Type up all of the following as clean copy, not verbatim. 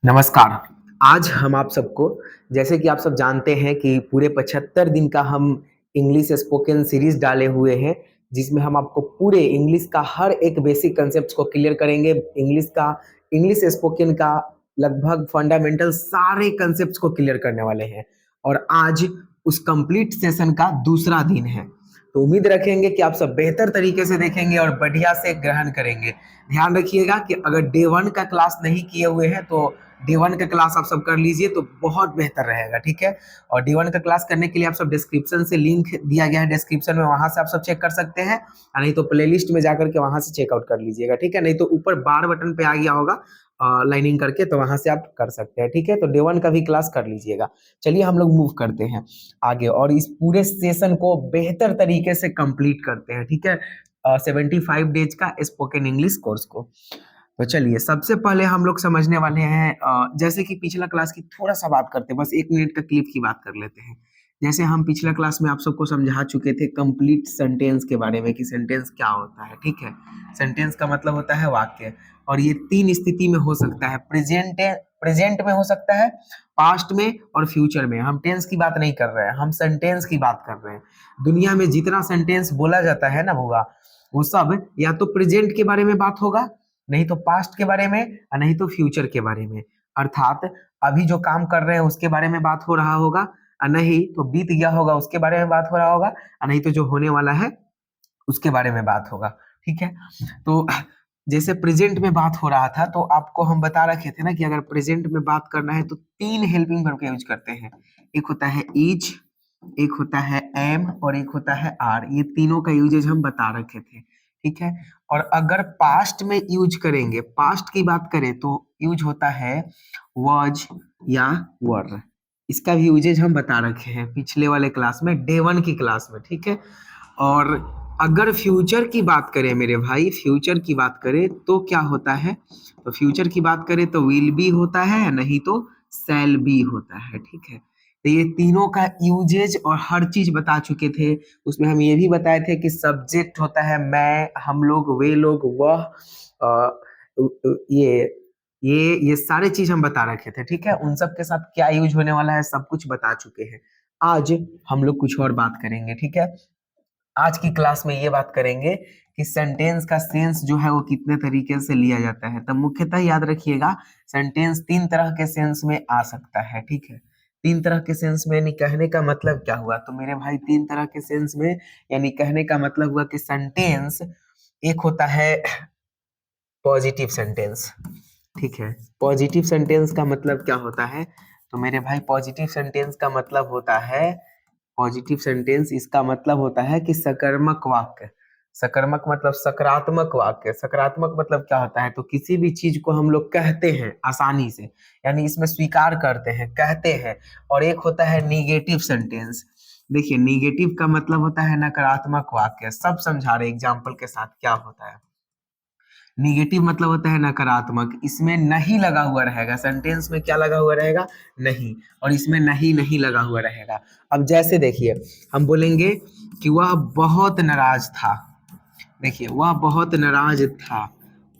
नमस्कार। आज हम आप सबको जैसे कि आप सब जानते हैं कि पूरे 75 दिन का हम इंग्लिश स्पोकन सीरीज़ डाले हुए हैं, जिसमें हम आपको पूरे इंग्लिश का हर एक बेसिक कांसेप्ट्स को क्लियर करेंगे। इंग्लिश स्पोकन का लगभग फंडामेंटल सारे कांसेप्ट्स को क्लियर करने वाले हैं और आज उस कंप्लीट सेशन का दूसरा दिन है। तो उम्मीद रखेंगे कि आप सब बेहतर तरीके से देखेंगे और बढ़िया से ग्रहण करेंगे। ध्यान रखिएगा कि अगर डे 1 का क्लास नहीं किए हुए हैं तो डे 1 का क्लास आप सब कर लीजिए तो बहुत बेहतर रहेगा, ठीक है। और डे 1 का क्लास करने के लिए आप सब डिस्क्रिप्शन से लिंक दिया गया है डिस्क्रिप्शन में, वहां से आप सब चेक कर सकते हैं, और नहीं तो प्लेलिस्ट में जाकर के वहां से चेकआउट कर लीजिएगा, ठीक है। नहीं तो ऊपर बार बटन पे आ गया होगा लाइनिंग करके, तो वहां से आप कर सकते हैं, ठीक है। तो डे 1 का भी क्लास कर लीजिएगा। चलिए हम लोग मूव करते हैं आगे और इस पूरे सेशन को बेहतर तरीके से कंप्लीट करते हैं, ठीक है। 75 डेज का स्पोकन इंग्लिश कोर्स को। तो चलिए सबसे पहले हम लोग समझने वाले हैं, जैसे कि पिछला क्लास की थोड़ा सा बात करते हैं, बस 1 मिनट का क्लिप की बात कर लेते हैं। जैसे हम पिछला क्लास में आप सबको समझा चुके थे कंप्लीट सेंटेंस के बारे में कि सेंटेंस क्या होता है, ठीक है। सेंटेंस का मतलब होता है वाक्य, और ये 3 स्थिति में हो सकता है। प्रेजेंट में हो सकता है, पास्ट में और फ्यूचर में। हम टेंस की बात नहीं कर रहे हैं, हम सेंटेंस की बात कर रहे हैं। दुनिया में जितना सेंटेंस बोला जाता है ना होगा, वो सब या तो प्रेजेंट के बारे में बात होगा, नहीं तो पास्ट के बारे में, और नहीं तो फ्यूचर के बारे में। अर्थात अभी जो काम कर रहे हैं उसके बारे में बात हो रहा होगा, और नहीं तो बीत गया होगा उसके बारे में बात हो रहा होगा, और नहीं तो जो होने वाला है उसके बारे में बात होगा, ठीक है। तो जैसे प्रेजेंट में बात हो रहा था तो आपको हम बता रखे थे ना कि अगर प्रेजेंट में बात करना है तो 3 हेल्पिंग वर्ब का यूज करते हैं। एक होता है इज, एक होता है एम और एक होता है आर। ये तीनों का यूजेज हम बता रखे थे, ठीक है। और अगर पास्ट में यूज करेंगे, पास्ट की बात करें तो यूज होता है वॉज या वर। इसका भी यूजेज हम बता रखे हैं पिछले वाले क्लास में, डे 1 की क्लास में, ठीक है। और अगर फ्यूचर की बात करें मेरे भाई, फ्यूचर की बात करें तो क्या होता है, तो फ्यूचर की बात करें तो विल बी होता है, नहीं तो शैल बी होता है, ठीक है। तो ये तीनों का यूजेज और हर चीज बता चुके थे। उसमें हम ये भी बताए थे कि सब्जेक्ट होता है मैं, हम लोग, वे लोग, वह, अ, ये ये सारे चीज हम बता रखे थे, ठीक है। उन सब के साथ क्या यूज होने वाला है सब कुछ बता चुके हैं। आज हम लोग कुछ और बात करेंगे, ठीक है। आज की क्लास में ये बात करेंगे कि सेंटेंस का सेंस जो है वो कितने तरीके से लिया जाता है। तो मुख्यतः याद रखिएगा, सेंटेंस 3 तरह के सेंस में आ सकता है, ठीक है। 3 तरह के सेंस में, यानी कहने का मतलब क्या हुआ, तो मेरे भाई 3 तरह के सेंस में यानी कहने का मतलब हुआ कि सेंटेंस एक होता है पॉजिटिव सेंटेंस, ठीक है। पॉजिटिव सेंटेंस का मतलब क्या होता है, तो मेरे भाई पॉजिटिव सेंटेंस का मतलब होता है, पॉजिटिव सेंटेंस इसका मतलब होता है कि सकर्मक वाक्य। सकर्मक मतलब सकारात्मक वाक्य। सकारात्मक मतलब क्या होता है, तो किसी भी चीज को हम लोग कहते हैं आसानी से, यानी इसमें स्वीकार करते हैं, कहते हैं। और एक होता है निगेटिव सेंटेंस। देखिए निगेटिव का मतलब होता है नकारात्मक वाक्य। सब समझा रहे एग्जाम्पल के साथ क्या होता है। निगेटिव मतलब होता है नकारात्मक, इसमें नहीं लगा हुआ रहेगा। सेंटेंस में क्या लगा हुआ रहेगा, नहीं, और इसमें नहीं नहीं लगा हुआ रहेगा। अब जैसे देखिए हम बोलेंगे कि वह बहुत नाराज था। देखिए वह बहुत नाराज था,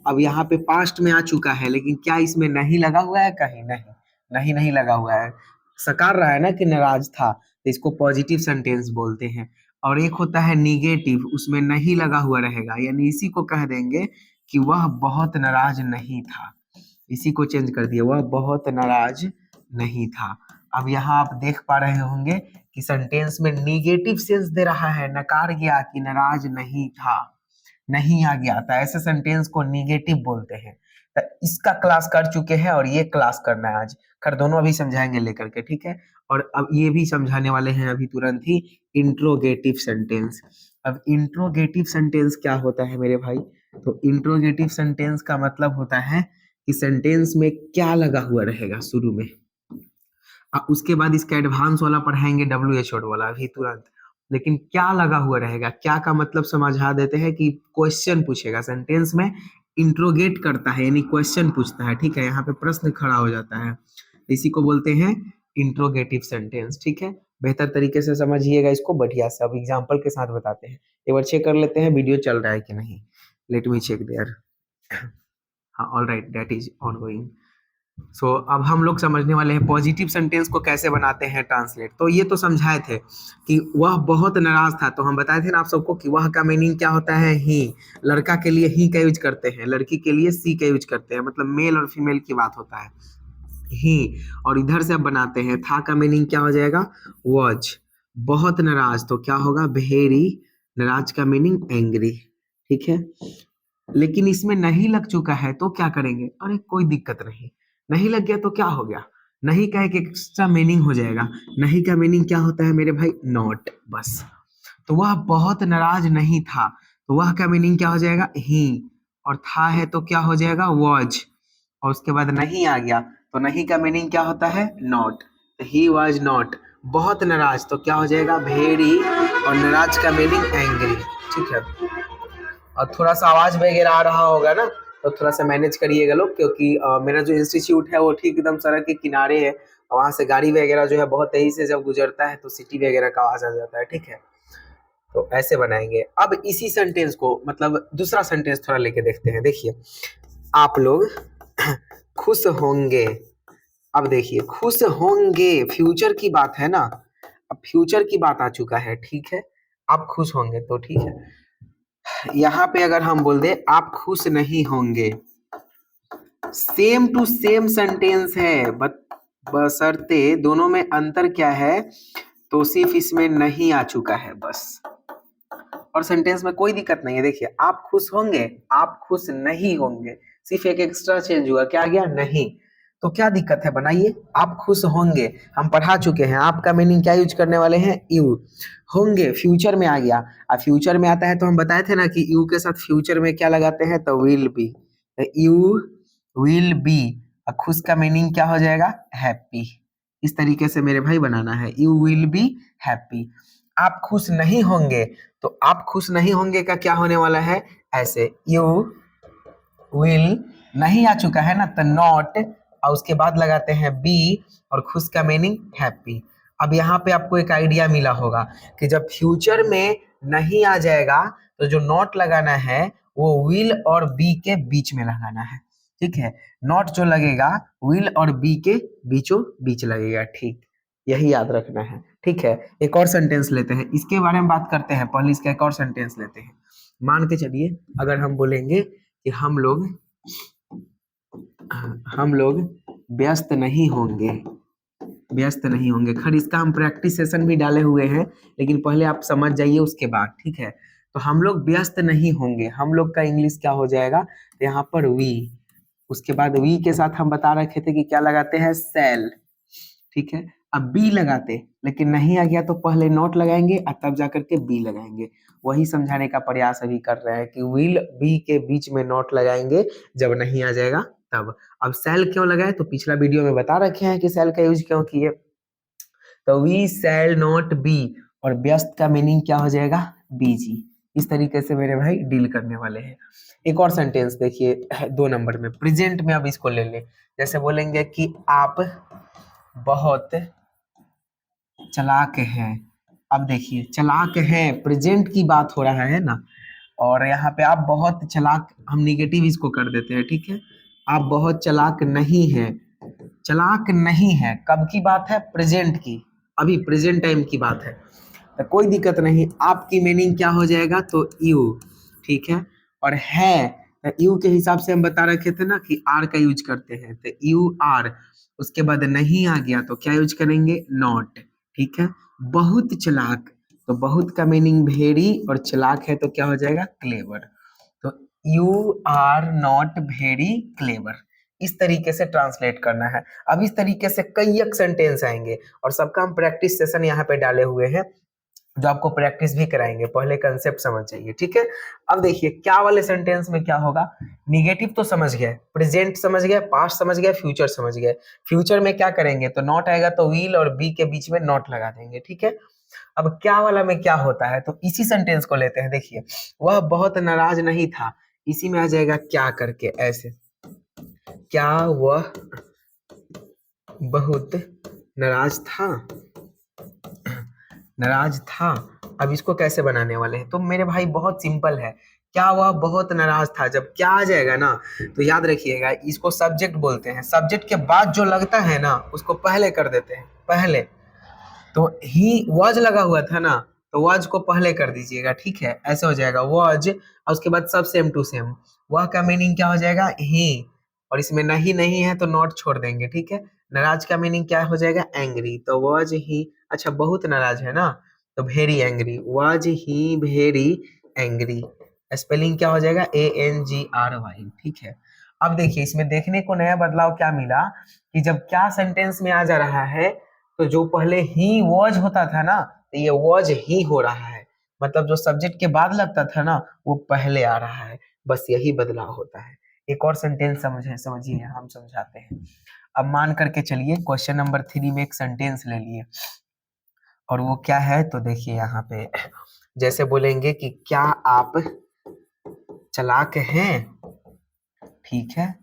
अब यहाँ पे पास्ट में आ चुका है, लेकिन क्या इसमें नहीं लगा हुआ है, कहीं नहीं, नहीं नहीं लगा हुआ है। सकार रहा है ना कि नाराज था, तो इसको पॉजिटिव सेंटेंस बोलते हैं। और एक होता है निगेटिव, उसमें नहीं लगा हुआ रहेगा, यानी इसी को कह देंगे कि वह बहुत नाराज नहीं था। इसी को चेंज कर दिया, वह बहुत नाराज नहीं था। अब यहाँ आप देख पा रहे होंगे कि सेंटेंस में निगेटिव सेंस दे रहा है, नकार गया कि नाराज नहीं था, नहीं आ गया था। ऐसे सेंटेंस को निगेटिव बोलते हैं। तो इसका क्लास कर चुके हैं और ये क्लास करना है आज। खैर दोनों अभी समझाएंगे लेकर के, ठीक है। और अब ये भी समझाने वाले हैं अभी तुरंत ही, इंट्रोगेटिव सेंटेंस। अब इंट्रोगेटिव सेंटेंस क्या होता है मेरे भाई, तो इंट्रोगेटिव सेंटेंस का मतलब होता है कि सेंटेंस में क्या लगा हुआ रहेगा शुरू में। उसके बाद इसका एडवांस वाला पढ़ाएंगे, WHO वाला अभी तुरंत। लेकिन क्या लगा हुआ रहेगा, क्या का मतलब समझा देते हैं कि क्वेश्चन पूछेगा सेंटेंस में, इंट्रोगेट करता है यानी क्वेश्चन पूछता है, ठीक है। यहाँ पे प्रश्न खड़ा हो जाता है, इसी को बोलते हैं इंट्रोगेटिव सेंटेंस, ठीक है। बेहतर तरीके से समझिएगा इसको बढ़िया से। अब एग्जाम्पल के साथ बताते हैं, एक बार चेक कर लेते हैं वीडियो चल रहा है कि नहीं। Let me check there. हाँ all right, that is ongoing. अब हम लोग समझने वाले हैं पॉजिटिव सेंटेंस को कैसे बनाते हैं ट्रांसलेट। तो ये तो समझाए थे कि वह बहुत नाराज था, तो हम बताए थे ना आप सबको कि वह का मीनिंग क्या होता है, ही। लड़का के लिए ही का यूज करते हैं, लड़की के लिए सी का यूज करते हैं, मतलब मेल और फीमेल की बात होता है, ही। और इधर से अब बनाते हैं, था का मीनिंग क्या हो जाएगा, वॉज। बहुत नाराज तो क्या होगा, वेरी। नाराज का मीनिंग एंग्री, ठीक है। लेकिन इसमें नहीं लग चुका है तो क्या करेंगे, अरे कोई दिक्कत नहीं, नहीं लग गया तो क्या हो गया, नहीं का एक एक्स्ट्रा मीनिंग हो जाएगा। नहीं का मीनिंग क्या होता है मेरे भाई, नॉट, बस। तो वह बहुत नाराज नहीं था, तो वह का मीनिंग क्या हो जाएगा, ही। और था है तो क्या हो जाएगा, वॉज। और उसके बाद नहीं आ गया तो नहीं का मीनिंग क्या होता है, नॉट। तो ही वॉज नॉट, बहुत नाराज तो क्या हो जाएगा, वेरी। और नाराज का मीनिंग एंग्री, ठीक है। और थोड़ा सा आवाज वगैरह आ रहा होगा ना, तो थोड़ा सा मैनेज करिएगा लोग, क्योंकि मेरा जो इंस्टीट्यूट है वो ठीक एकदम सड़क के किनारे है, और वहाँ से गाड़ी वगैरह जो है बहुत तेजी से जब गुजरता है तो सिटी वगैरह का आवाज आ जाता है, ठीक है। तो ऐसे बनाएंगे। अब इसी सेंटेंस को मतलब दूसरा सेंटेंस थोड़ा लेके देखते हैं। देखिए, आप लोग खुश होंगे। अब देखिए, खुश होंगे फ्यूचर की बात है ना, अब फ्यूचर की बात आ चुका है, ठीक है। आप खुश होंगे तो ठीक है। यहाँ पे अगर हम बोल दे आप खुश नहीं होंगे, सेम टू सेम सेंटेंस है, बशर्ते दोनों में अंतर क्या है, तो सिर्फ इसमें नहीं आ चुका है बस। और सेंटेंस में कोई दिक्कत नहीं है। देखिए, आप खुश होंगे, आप खुश नहीं होंगे, सिर्फ एक एक्स्ट्रा चेंज हुआ, क्या आ गया, नहीं। तो क्या दिक्कत है, बनाइए, आप खुश होंगे, हम पढ़ा चुके हैं, आपका मीनिंग क्या यूज करने वाले हैं, यू। होंगे फ्यूचर में आ गया, अब फ्यूचर में आता है तो हम बताए थे ना कि यू के साथ फ्यूचर में क्या लगाते हैं, तो will be. You will be, खुश का मीनिंग क्या हो जाएगा, हैप्पी। इस तरीके से मेरे भाई बनाना है, यू विल बी हैप्पी। आप खुश नहीं होंगे, तो आप खुश नहीं होंगे का क्या होने वाला है, ऐसे, यू विल, नहीं आ चुका है ना तो नॉट, और उसके बाद लगाते हैं बी, और खुश का मीनिंग हैप्पी। अब यहाँ पे आपको एक आइडिया मिला होगा कि जब फ्यूचर में नहीं आ जाएगा तो जो नॉट लगाना है वो विल और बी के बीच में लगाना है, ठीक है। नॉट जो लगेगा विल और बी के बीचों बीच लगेगा, ठीक। यही याद रखना है, ठीक है। एक और सेंटेंस लेते हैं, इसके बारे में बात करते हैं, पहले इसका एक और सेंटेंस लेते हैं। मान के चलिए, अगर हम बोलेंगे कि हम लोग व्यस्त नहीं होंगे, व्यस्त नहीं होंगे। खैर इसका हम प्रैक्टिस सेशन भी डाले हुए हैं, लेकिन पहले आप समझ जाइए उसके बाद, ठीक है। तो हम लोग व्यस्त नहीं होंगे, हम लोग का इंग्लिश क्या हो जाएगा, तो यहाँ पर वी, उसके बाद वी के साथ हम बता रखे थे कि क्या लगाते हैं, सेल, ठीक है। अब बी लगाते, लेकिन नहीं आ गया तो पहले नॉट लगाएंगे और तब जाकर के बी लगाएंगे। वही समझाने का प्रयास अभी कर रहे हैं कि विल बी के बीच में नॉट लगाएंगे जब नहीं आ जाएगा तब। अब सेल क्यों लगाए, तो पिछला वीडियो में बता रखे हैं कि सेल का यूज क्यों किए। तो वी सेल नॉट बी, और व्यस्त का मीनिंग क्या हो जाएगा, बीजी। इस तरीके से मेरे भाई डील करने वाले हैं। एक और सेंटेंस देखिए 2 नंबर में, प्रेजेंट में अब इसको ले ले। जैसे बोलेंगे कि आप बहुत चालाक हैं। अब देखिए, चालाक हैं प्रेजेंट की बात हो रहा है ना, और यहाँ पे आप बहुत चालाक, हम निगेटिव इसको कर देते हैं, ठीक है। आप बहुत चालाक नहीं हैं, चालाक नहीं है कब की बात है, प्रेजेंट की, अभी प्रेजेंट टाइम की बात है। तो कोई दिक्कत नहीं, आपकी मीनिंग क्या हो जाएगा, तो यू, ठीक है। और है यू के हिसाब से हम बता रखे थे ना कि आर का यूज करते हैं, तो यू आर। उसके बाद नहीं आ गया तो क्या यूज करेंगे, नॉट, ठीक है। बहुत चालाक, तो बहुत का मीनिंग वेरी, और चालाक है तो क्या हो जाएगा, क्लेवर। तो you are not very clever, इस तरीके से ट्रांसलेट करना है। अब इस तरीके से कई एक सेंटेंस आएंगे, और सबका हम प्रैक्टिस सेशन यहाँ पे डाले हुए हैं, जो आपको प्रैक्टिस भी कराएंगे, पहले कंसेप्ट समझ जाइए, ठीक है। अब देखिए क्या वाले सेंटेंस में क्या होगा, निगेटिव तो समझ गए, प्रेजेंट समझ गए, पास्ट समझ गए, फ्यूचर समझ गए। फ्यूचर में क्या करेंगे, तो नॉट आएगा तो विल और बी के बीच में नॉट लगा देंगे, ठीक है। अब क्या वाला में क्या होता है, तो इसी सेंटेंस को लेते हैं। देखिए, वह बहुत नाराज नहीं था, इसी में आ जाएगा क्या करके, ऐसे, क्या वह बहुत नाराज था, नाराज था। अब इसको कैसे बनाने वाले हैं, तो मेरे भाई बहुत सिंपल है क्या वह बहुत नाराज था। जब क्या आ जाएगा ना तो याद रखिएगा, इसको सब्जेक्ट बोलते हैं। सब्जेक्ट के बाद जो लगता है ना उसको पहले कर देते हैं, पहले। तो ही वॉज लगा हुआ था ना, तो वॉज को पहले कर दीजिएगा, ठीक है। ऐसे हो जाएगा वॉज, और उसके बाद सब सेम टू सेम। वह का मीनिंग क्या हो जाएगा, ही, और इसमें नहीं नहीं है तो नॉट छोड़ देंगे, ठीक है। नाराज का मीनिंग क्या हो जाएगा, एंग्री, तो वॉज ही, अच्छा बहुत नाराज है ना, तो very angry, was he very angry. Spelling क्या हो जाएगा, ANGRY, ठीक है। अब देखिए इसमें देखने को नया बदलाव क्या मिला, कि जब क्या सेंटेंस में आ जा रहा है, तो जो पहले ही वॉज होता था ना, तो ये वॉज ही हो रहा है। मतलब जो सब्जेक्ट के बाद लगता था ना वो पहले आ रहा है, बस यही बदलाव होता है। एक और सेंटेंस समझिए, हम समझाते हैं। अब मान करके चलिए क्वेश्चन नंबर 3 में एक सेंटेंस ले लिए, और वो क्या है तो देखिए यहाँ पे, जैसे बोलेंगे कि क्या आप चालाक हैं, ठीक है,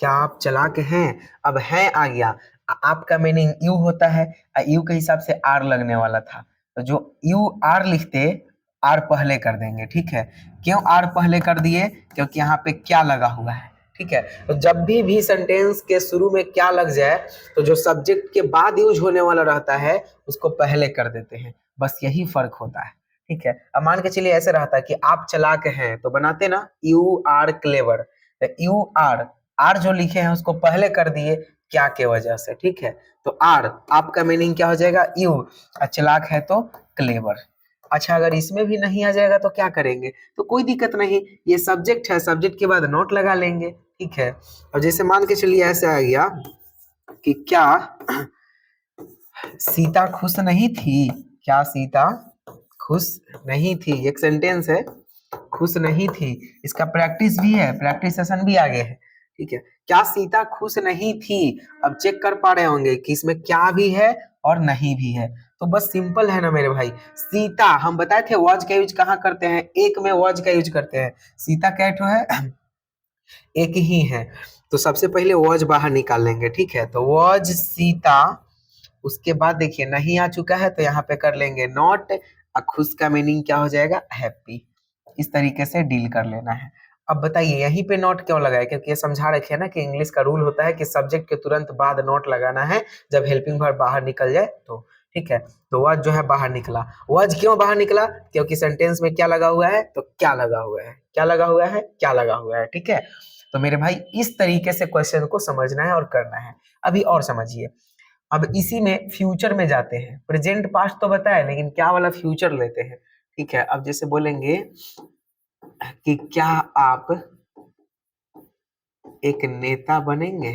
क्या आप चालाक हैं। अब है आ गया, आपका मीनिंग यू होता है, यू के हिसाब से आर लगने वाला था, तो जो यू आर लिखते, आर पहले कर देंगे, ठीक है। क्यों आर पहले कर दिए, क्योंकि यहाँ पे क्या लगा हुआ है, ठीक है। तो जब भी सेंटेंस के शुरू में क्या लग जाए, तो जो सब्जेक्ट के बाद यूज होने वाला रहता है उसको पहले कर देते हैं, बस यही फर्क होता है, ठीक है। अब मान के चलिए ऐसे रहता है कि आप चालाक हैं, तो बनाते ना you are clever, you are, are जो लिखे हैं उसको पहले कर दिए क्या के वजह से, ठीक है। तो आर, आपका मीनिंग क्या हो जाएगा, यू, और चालाक है तो क्लेवर। अच्छा अगर इसमें भी नहीं आ जाएगा तो क्या करेंगे, तो कोई दिक्कत नहीं, ये सब्जेक्ट है, सब्जेक्ट के बाद नोट लगा लेंगे, ठीक है। और जैसे मान के चलिए ऐसे आ गया कि क्या सीता खुश नहीं थी, क्या सीता खुश नहीं थी, एक सेंटेंस है, खुश नहीं थी, इसका प्रैक्टिस भी है, प्रैक्टिस सेशन भी आगे है, ठीक है। क्या सीता खुश नहीं थी, अब चेक कर पा रहे होंगे कि इसमें क्या भी है और नहीं भी है, तो बस सिंपल है ना मेरे भाई। सीता हम बताए थे वॉज का यूज कहाँ करते हैं, एक में वॉज का यूज करते हैं। सीता क्या ठो है, एक ही है, तो सबसे पहले वॉज बाहर निकाल लेंगे, ठीक है। तो वॉज सीता, उसके बाद देखिए नहीं आ चुका है तो यहाँ पे कर लेंगे नॉट, और खुश का मीनिंग क्या हो जाएगा, हैप्पी। इस तरीके से डील कर लेना है। अब बताइए यहीं पे नॉट क्यों लगाए, क्योंकि ये समझा रखे हैं ना कि इंग्लिश का रूल होता है कि सब्जेक्ट के तुरंत बाद नॉट लगाना है जब हेल्पिंग वर्ब बाहर निकल जाए तो, ठीक है। तो वॉज जो है बाहर निकला, वॉज क्यों बाहर निकला, क्योंकि सेंटेंस में क्या लगा हुआ है, तो क्या लगा हुआ है, क्या लगा हुआ है, क्या लगा हुआ है, ठीक है। तो मेरे भाई इस तरीके से क्वेश्चन को समझना है और करना है। अभी और समझिए, अब इसी में फ्यूचर में जाते हैं, प्रेजेंट पास्ट तो बताया लेकिन क्या वाला फ्यूचर लेते हैं, ठीक है। अब जैसे बोलेंगे कि क्या आप एक नेता बनेंगे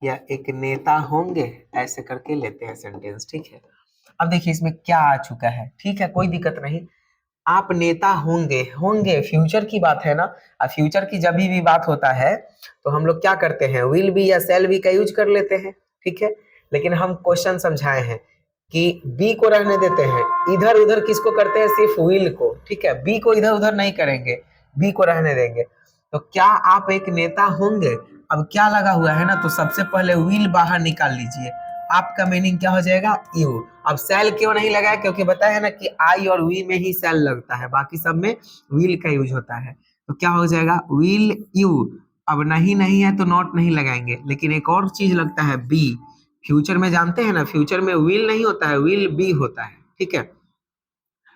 या एक नेता होंगे, ऐसे करके लेते हैं सेंटेंस, ठीक है। अब देखिए इसमें क्या आ चुका है, ठीक है, कोई दिक्कत नहीं। आप नेता होंगे, होंगे फ्यूचर की बात है ना, और फ्यूचर की जब भी बात होता है तो हम लोग क्या करते हैं, विल बी या सेल बी का यूज कर लेते हैं, ठीक है। लेकिन हम क्वेश्चन समझाए हैं कि बी को रहने देते हैं, इधर उधर किसको करते हैं, सिर्फ विल को, ठीक है। बी को इधर उधर नहीं करेंगे, बी को रहने देंगे। तो क्या आप एक नेता होंगे, अब क्या लगा हुआ है ना, तो सबसे पहले विल बाहर निकाल लीजिए, आपका मीनिंग क्या हो जाएगा, यू। अब सेल क्यों नहीं लगाया, क्योंकि बताया है ना कि आई और वी में ही सेल लगता है, बाकी सब में विल का यूज होता है। तो क्या हो जाएगा, विल यू। अब नहीं नहीं है तो नॉट नहीं लगाएंगे, लेकिन एक और चीज लगता है बी, फ्यूचर में जानते हैं ना, फ्यूचर में विल नहीं होता है, विल बी होता है, ठीक है।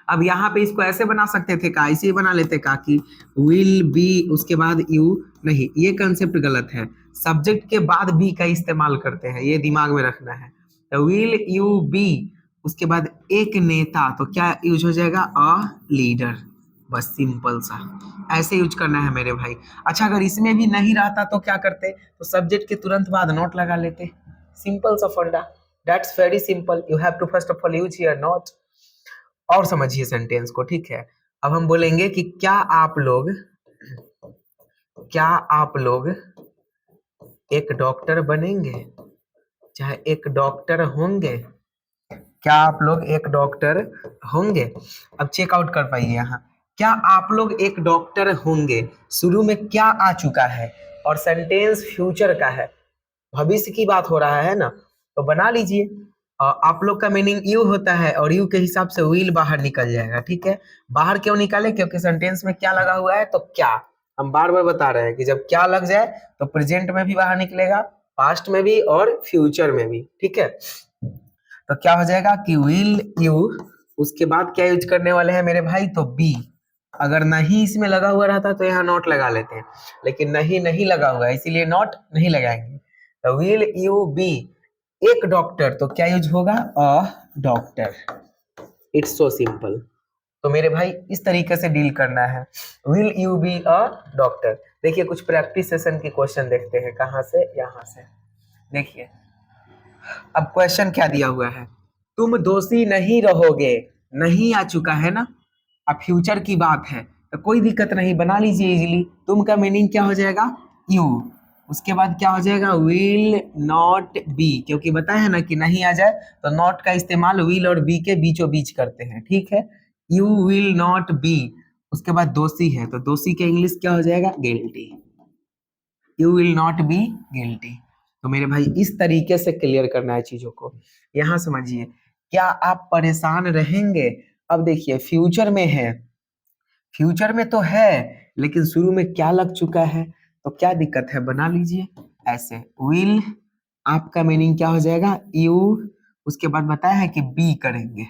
अब यहाँ पे इसको ऐसे बना सकते थे का, ऐसे ही बना लेते का कि विल बी उसके बाद यू, नहीं ये कंसेप्ट गलत है, सब्जेक्ट के बाद बी का इस्तेमाल करते हैं, ये दिमाग में रखना है। तो विल यू बी उसके बाद एक नेता, तो क्या यूज हो जाएगा, अ लीडर, बस सिंपल सा ऐसे यूज करना है मेरे भाई। अच्छा अगर इसमें भी नहीं रहता तो क्या करते, तो सब्जेक्ट के तुरंत बाद नॉट लगा लेते, सिंपल सा फंडा, that's very simple, you have to first of all use here not. और समझिए सेंटेंस को, ठीक है। अब हम बोलेंगे कि क्या आप लोग एक डॉक्टर बनेंगे, चाहे एक डॉक्टर होंगे, क्या आप लोग एक डॉक्टर होंगे। अब चेकआउट कर पाइए यहाँ, क्या आप लोग एक डॉक्टर होंगे, शुरू में क्या आ चुका है और सेंटेंस फ्यूचर का है, भविष्य की बात हो रहा है ना, तो बना लीजिए आप लोग का मीनिंग यू होता है और यू के हिसाब से विल बाहर निकल जाएगा, ठीक है। बाहर क्यों निकाले, क्योंकि सेंटेंस में क्या लगा हुआ है, तो क्या। हम बार बार बता रहे हैं कि जब क्या लग जाए तो प्रेजेंट में भी बाहर निकलेगा, पास्ट में भी और फ्यूचर में भी, ठीक है। तो क्या हो जाएगा कि विल यू, उसके बाद क्या यूज करने वाले हैं मेरे भाई, तो बी। अगर नहीं इसमें लगा हुआ रहता तो यहाँ नॉट लगा लेते हैं, लेकिन नहीं नहीं लगा हुआ है इसीलिए नॉट नहीं लगाएंगे। तो विल यू बी एक डॉक्टर, तो क्या यूज होगा, a doctor. It's so simple. तो मेरे भाई इस तरीके से डील करना है, will you be a doctor. देखिए कुछ प्रैक्टिस सेशन के क्वेश्चन देखते हैं, कहाँ से, यहाँ से। देखिए अब क्वेश्चन क्या दिया हुआ है, तुम दोषी नहीं रहोगे, नहीं आ चुका है ना, अब फ्यूचर की बात है तो कोई दिक्कत नहीं, बना लीजिए इजीली। तुम का मीनिंग क्या हो जाएगा, यू। उसके बाद क्या हो जाएगा, विल नॉट बी, क्योंकि बताया है ना कि नहीं आ जाए तो नॉट का इस्तेमाल विल और बी के बीचों बीच करते हैं, ठीक है। You will not be. उसके बाद दोषी है तो दोषी के इंग्लिश क्या हो जाएगा, guilty. You will not be guilty. तो मेरे भाई इस तरीके से क्लियर करना है चीजों को। यहां समझिए, क्या आप परेशान रहेंगे। अब देखिए फ्यूचर में है, फ्यूचर में तो है लेकिन शुरू में क्या लग चुका है, तो क्या दिक्कत है, बना लीजिए ऐसे। विल आपका मीनिंग क्या हो जाएगा, यू। उसके बाद बताया है कि बी करेंगे,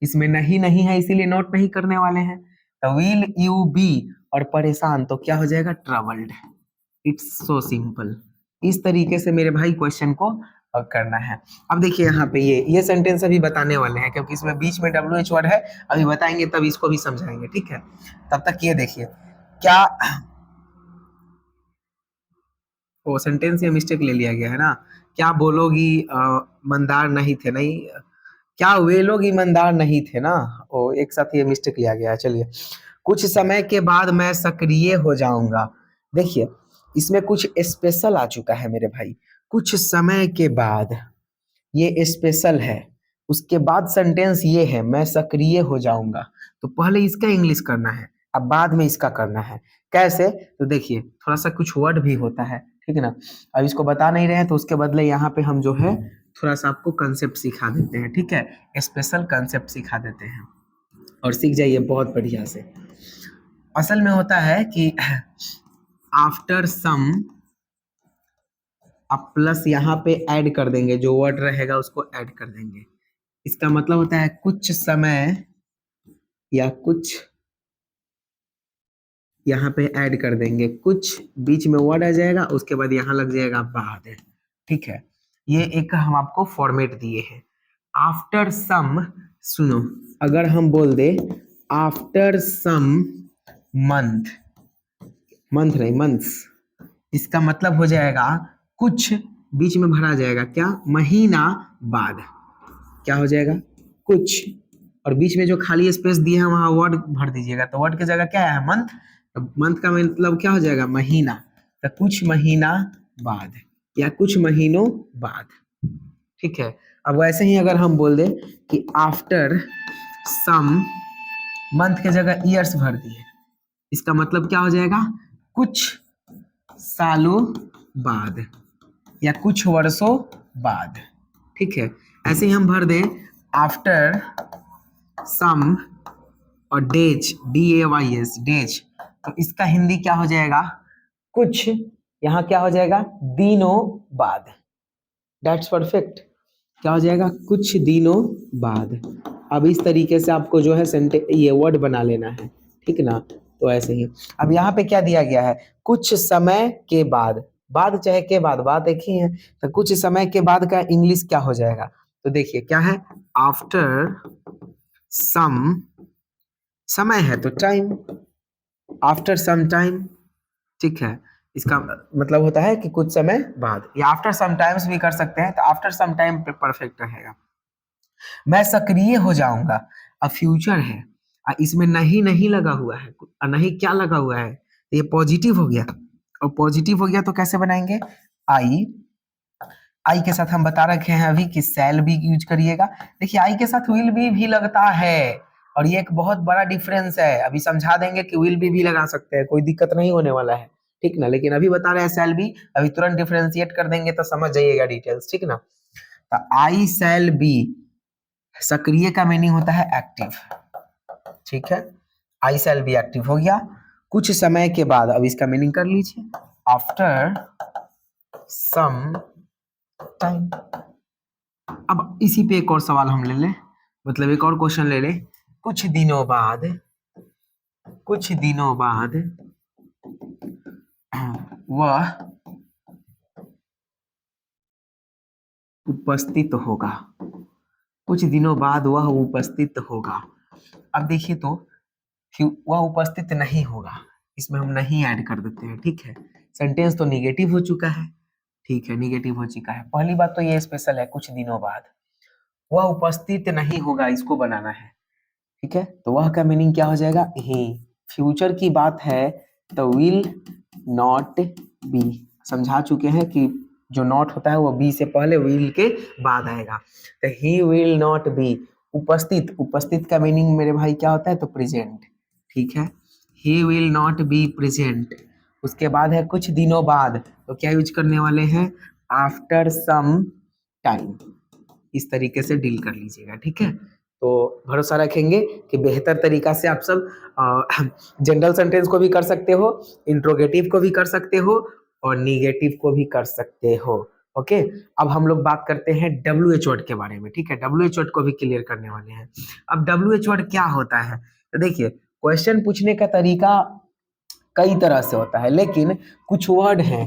इसमें नहीं नहीं है इसीलिए नोट नहीं करने वाले हैं। तो विल यू बी, और परेशान तो क्या हो जाएगा, ट्रबल्ड। It's so simple. इस तरीके से मेरे भाई क्वेश्चन को करना है। अब देखिए यहाँ पे ये सेंटेंस अभी बताने वाले हैं, क्योंकि इसमें बीच में WH वर्ड है, अभी बताएंगे तब इसको भी समझाएंगे, ठीक है। तब तक ये देखिए, क्या वो सेंटेंस या मिस्टेक ले लिया गया है ना, क्या बोलोगी ईमानदार नहीं थे, नहीं, क्या वे लोग ईमानदार नहीं थे ना, ओ एक साथ ये मिस्टेक लिया गया है। चलिए, कुछ समय के बाद मैं सक्रिय हो जाऊंगा। देखिए इसमें कुछ स्पेशल आ चुका है मेरे भाई, कुछ समय के बाद, ये स्पेशल है। उसके बाद सेंटेंस ये है, मैं सक्रिय हो जाऊंगा। तो पहले इसका इंग्लिश करना है, अब बाद में इसका करना है। कैसे, तो देखिए थोड़ा सा कुछ वर्ड भी होता है, ठीक है ना। अब इसको बता नहीं रहे हैं तो उसके बदले यहाँ पे हम जो है थोड़ा सा आपको कंसेप्ट सिखा देते हैं, ठीक है। स्पेशल कंसेप्ट सिखा देते हैं और सीख जाइए बहुत बढ़िया से। असल में होता है कि आफ्टर सम, आप प्लस यहाँ पे ऐड कर देंगे, जो वर्ड रहेगा उसको ऐड कर देंगे। इसका मतलब होता है कुछ समय, या कुछ यहाँ पे ऐड कर देंगे, कुछ बीच में वर्ड आ जाएगा, उसके बाद यहाँ लग जाएगा बाद, ठीक है। ये एक हम आपको फॉर्मेट दिए हैं। आफ्टर सम, सुनो, अगर हम बोल दे आफ्टर सम मंथ, मंथ नहीं मंथ्स, इसका मतलब हो जाएगा कुछ, बीच में भरा जाएगा क्या, महीना बाद। क्या हो जाएगा, कुछ, और बीच में जो खाली स्पेस दिए हैं वहां वर्ड भर दीजिएगा। तो वर्ड की जगह क्या है, मंथ। तो मंथ का मतलब क्या हो जाएगा, महीना। तो कुछ महीना बाद, या कुछ महीनों बाद, ठीक है। अब वैसे ही अगर हम बोल दें कि आफ्टर सम मंथ के जगह ईयर्स भर दिए, इसका मतलब क्या हो जाएगा, कुछ सालों बाद, या कुछ वर्षों बाद, ठीक है। ऐसे ही हम भर दें आफ्टर सम और डेज, DAYS, डेज, तो इसका हिंदी क्या हो जाएगा, कुछ, यहाँ क्या हो जाएगा, दिनों बाद। That's perfect. क्या हो जाएगा, कुछ दिनों बाद। अब इस तरीके से आपको जो है ये वर्ड बना लेना है, ठीक ना। तो ऐसे ही अब यहाँ पे क्या दिया गया है, कुछ समय के बाद, बाद चाहे के बाद, बात एक ही है। तो कुछ समय के बाद का इंग्लिश क्या हो जाएगा, तो देखिए क्या है, आफ्टर सम, समय है तो टाइम, आफ्टर सम टाइम, ठीक है। इसका मतलब होता है कि कुछ समय बाद, या आफ्टर सम टाइम्स भी कर सकते हैं, तो आफ्टर सम टाइम परफेक्ट रहेगा। मैं सक्रिय हो जाऊंगा, अब फ्यूचर है, इसमें नहीं नहीं लगा हुआ है, नहीं क्या लगा हुआ है, तो ये पॉजिटिव हो गया, और पॉजिटिव हो गया तो कैसे बनाएंगे, आई, आई के साथ हम बता रखे हैं अभी कि सेल भी यूज करिएगा। देखिए आई के साथ विल भी लगता है, और ये एक बहुत बड़ा डिफरेंस है। अभी समझा देंगे कि विल भी लगा सकते हैं, कोई दिक्कत नहीं होने वाला है, ठीक ना। लेकिन अभी बता रहे हैं सेल भी, अभी तुरंत डिफरेंशिएट कर देंगे तो समझ जाइएगा डिटेल्स, ठीक ना। तो आई शैल बी, सक्रिय का मीनिंग होता है एक्टिव, ठीक है। आई शैल बी एक्टिव हो गया। कुछ समय के बाद, अब इसका मीनिंग कर लीजिए, आफ्टर सम टाइम। अब इसी पे एक और सवाल हम ले लें, मतलब एक और क्वेश्चन ले लें। कुछ दिनों बाद वह उपस्थित होगा। कुछ दिनों बाद वह उपस्थित होगा। अब देखिए तो वह उपस्थित नहीं होगा, इसमें हम नहीं ऐड कर देते हैं, ठीक है। सेंटेंस तो निगेटिव हो चुका है, ठीक है, निगेटिव हो चुका है। पहली बात तो ये स्पेशल है, कुछ दिनों बाद वह उपस्थित नहीं होगा, इसको बनाना है, ठीक है। तो वह का मीनिंग क्या हो जाएगा, ही। फ्यूचर की बात है तो विल नॉट बी, समझा चुके हैं कि जो नॉट होता है वो बी से पहले, विल के बाद आएगा। तो ही विल नॉट बी उपस्थित, उपस्थित का मीनिंग मेरे भाई क्या होता है, तो प्रेजेंट, ठीक है। He will not be present. उसके बाद है कुछ दिनों बाद, तो क्या यूज करने वाले हैं, आफ्टर सम टाइम। इस तरीके से डील कर लीजिएगा, ठीक है। तो भरोसा रखेंगे कि बेहतर तरीका से आप सब जनरल सेंटेंस को भी कर सकते हो, इंट्रोगेटिव को भी कर सकते हो, और निगेटिव को भी कर सकते हो। ओके, अब हम लोग बात करते हैं WH वर्ड के बारे में, ठीक है। WH वर्ड को भी क्लियर करने वाले हैं। अब WH वर्ड क्या होता है, तो देखिए क्वेश्चन पूछने का तरीका कई तरह से होता है, लेकिन कुछ वर्ड हैं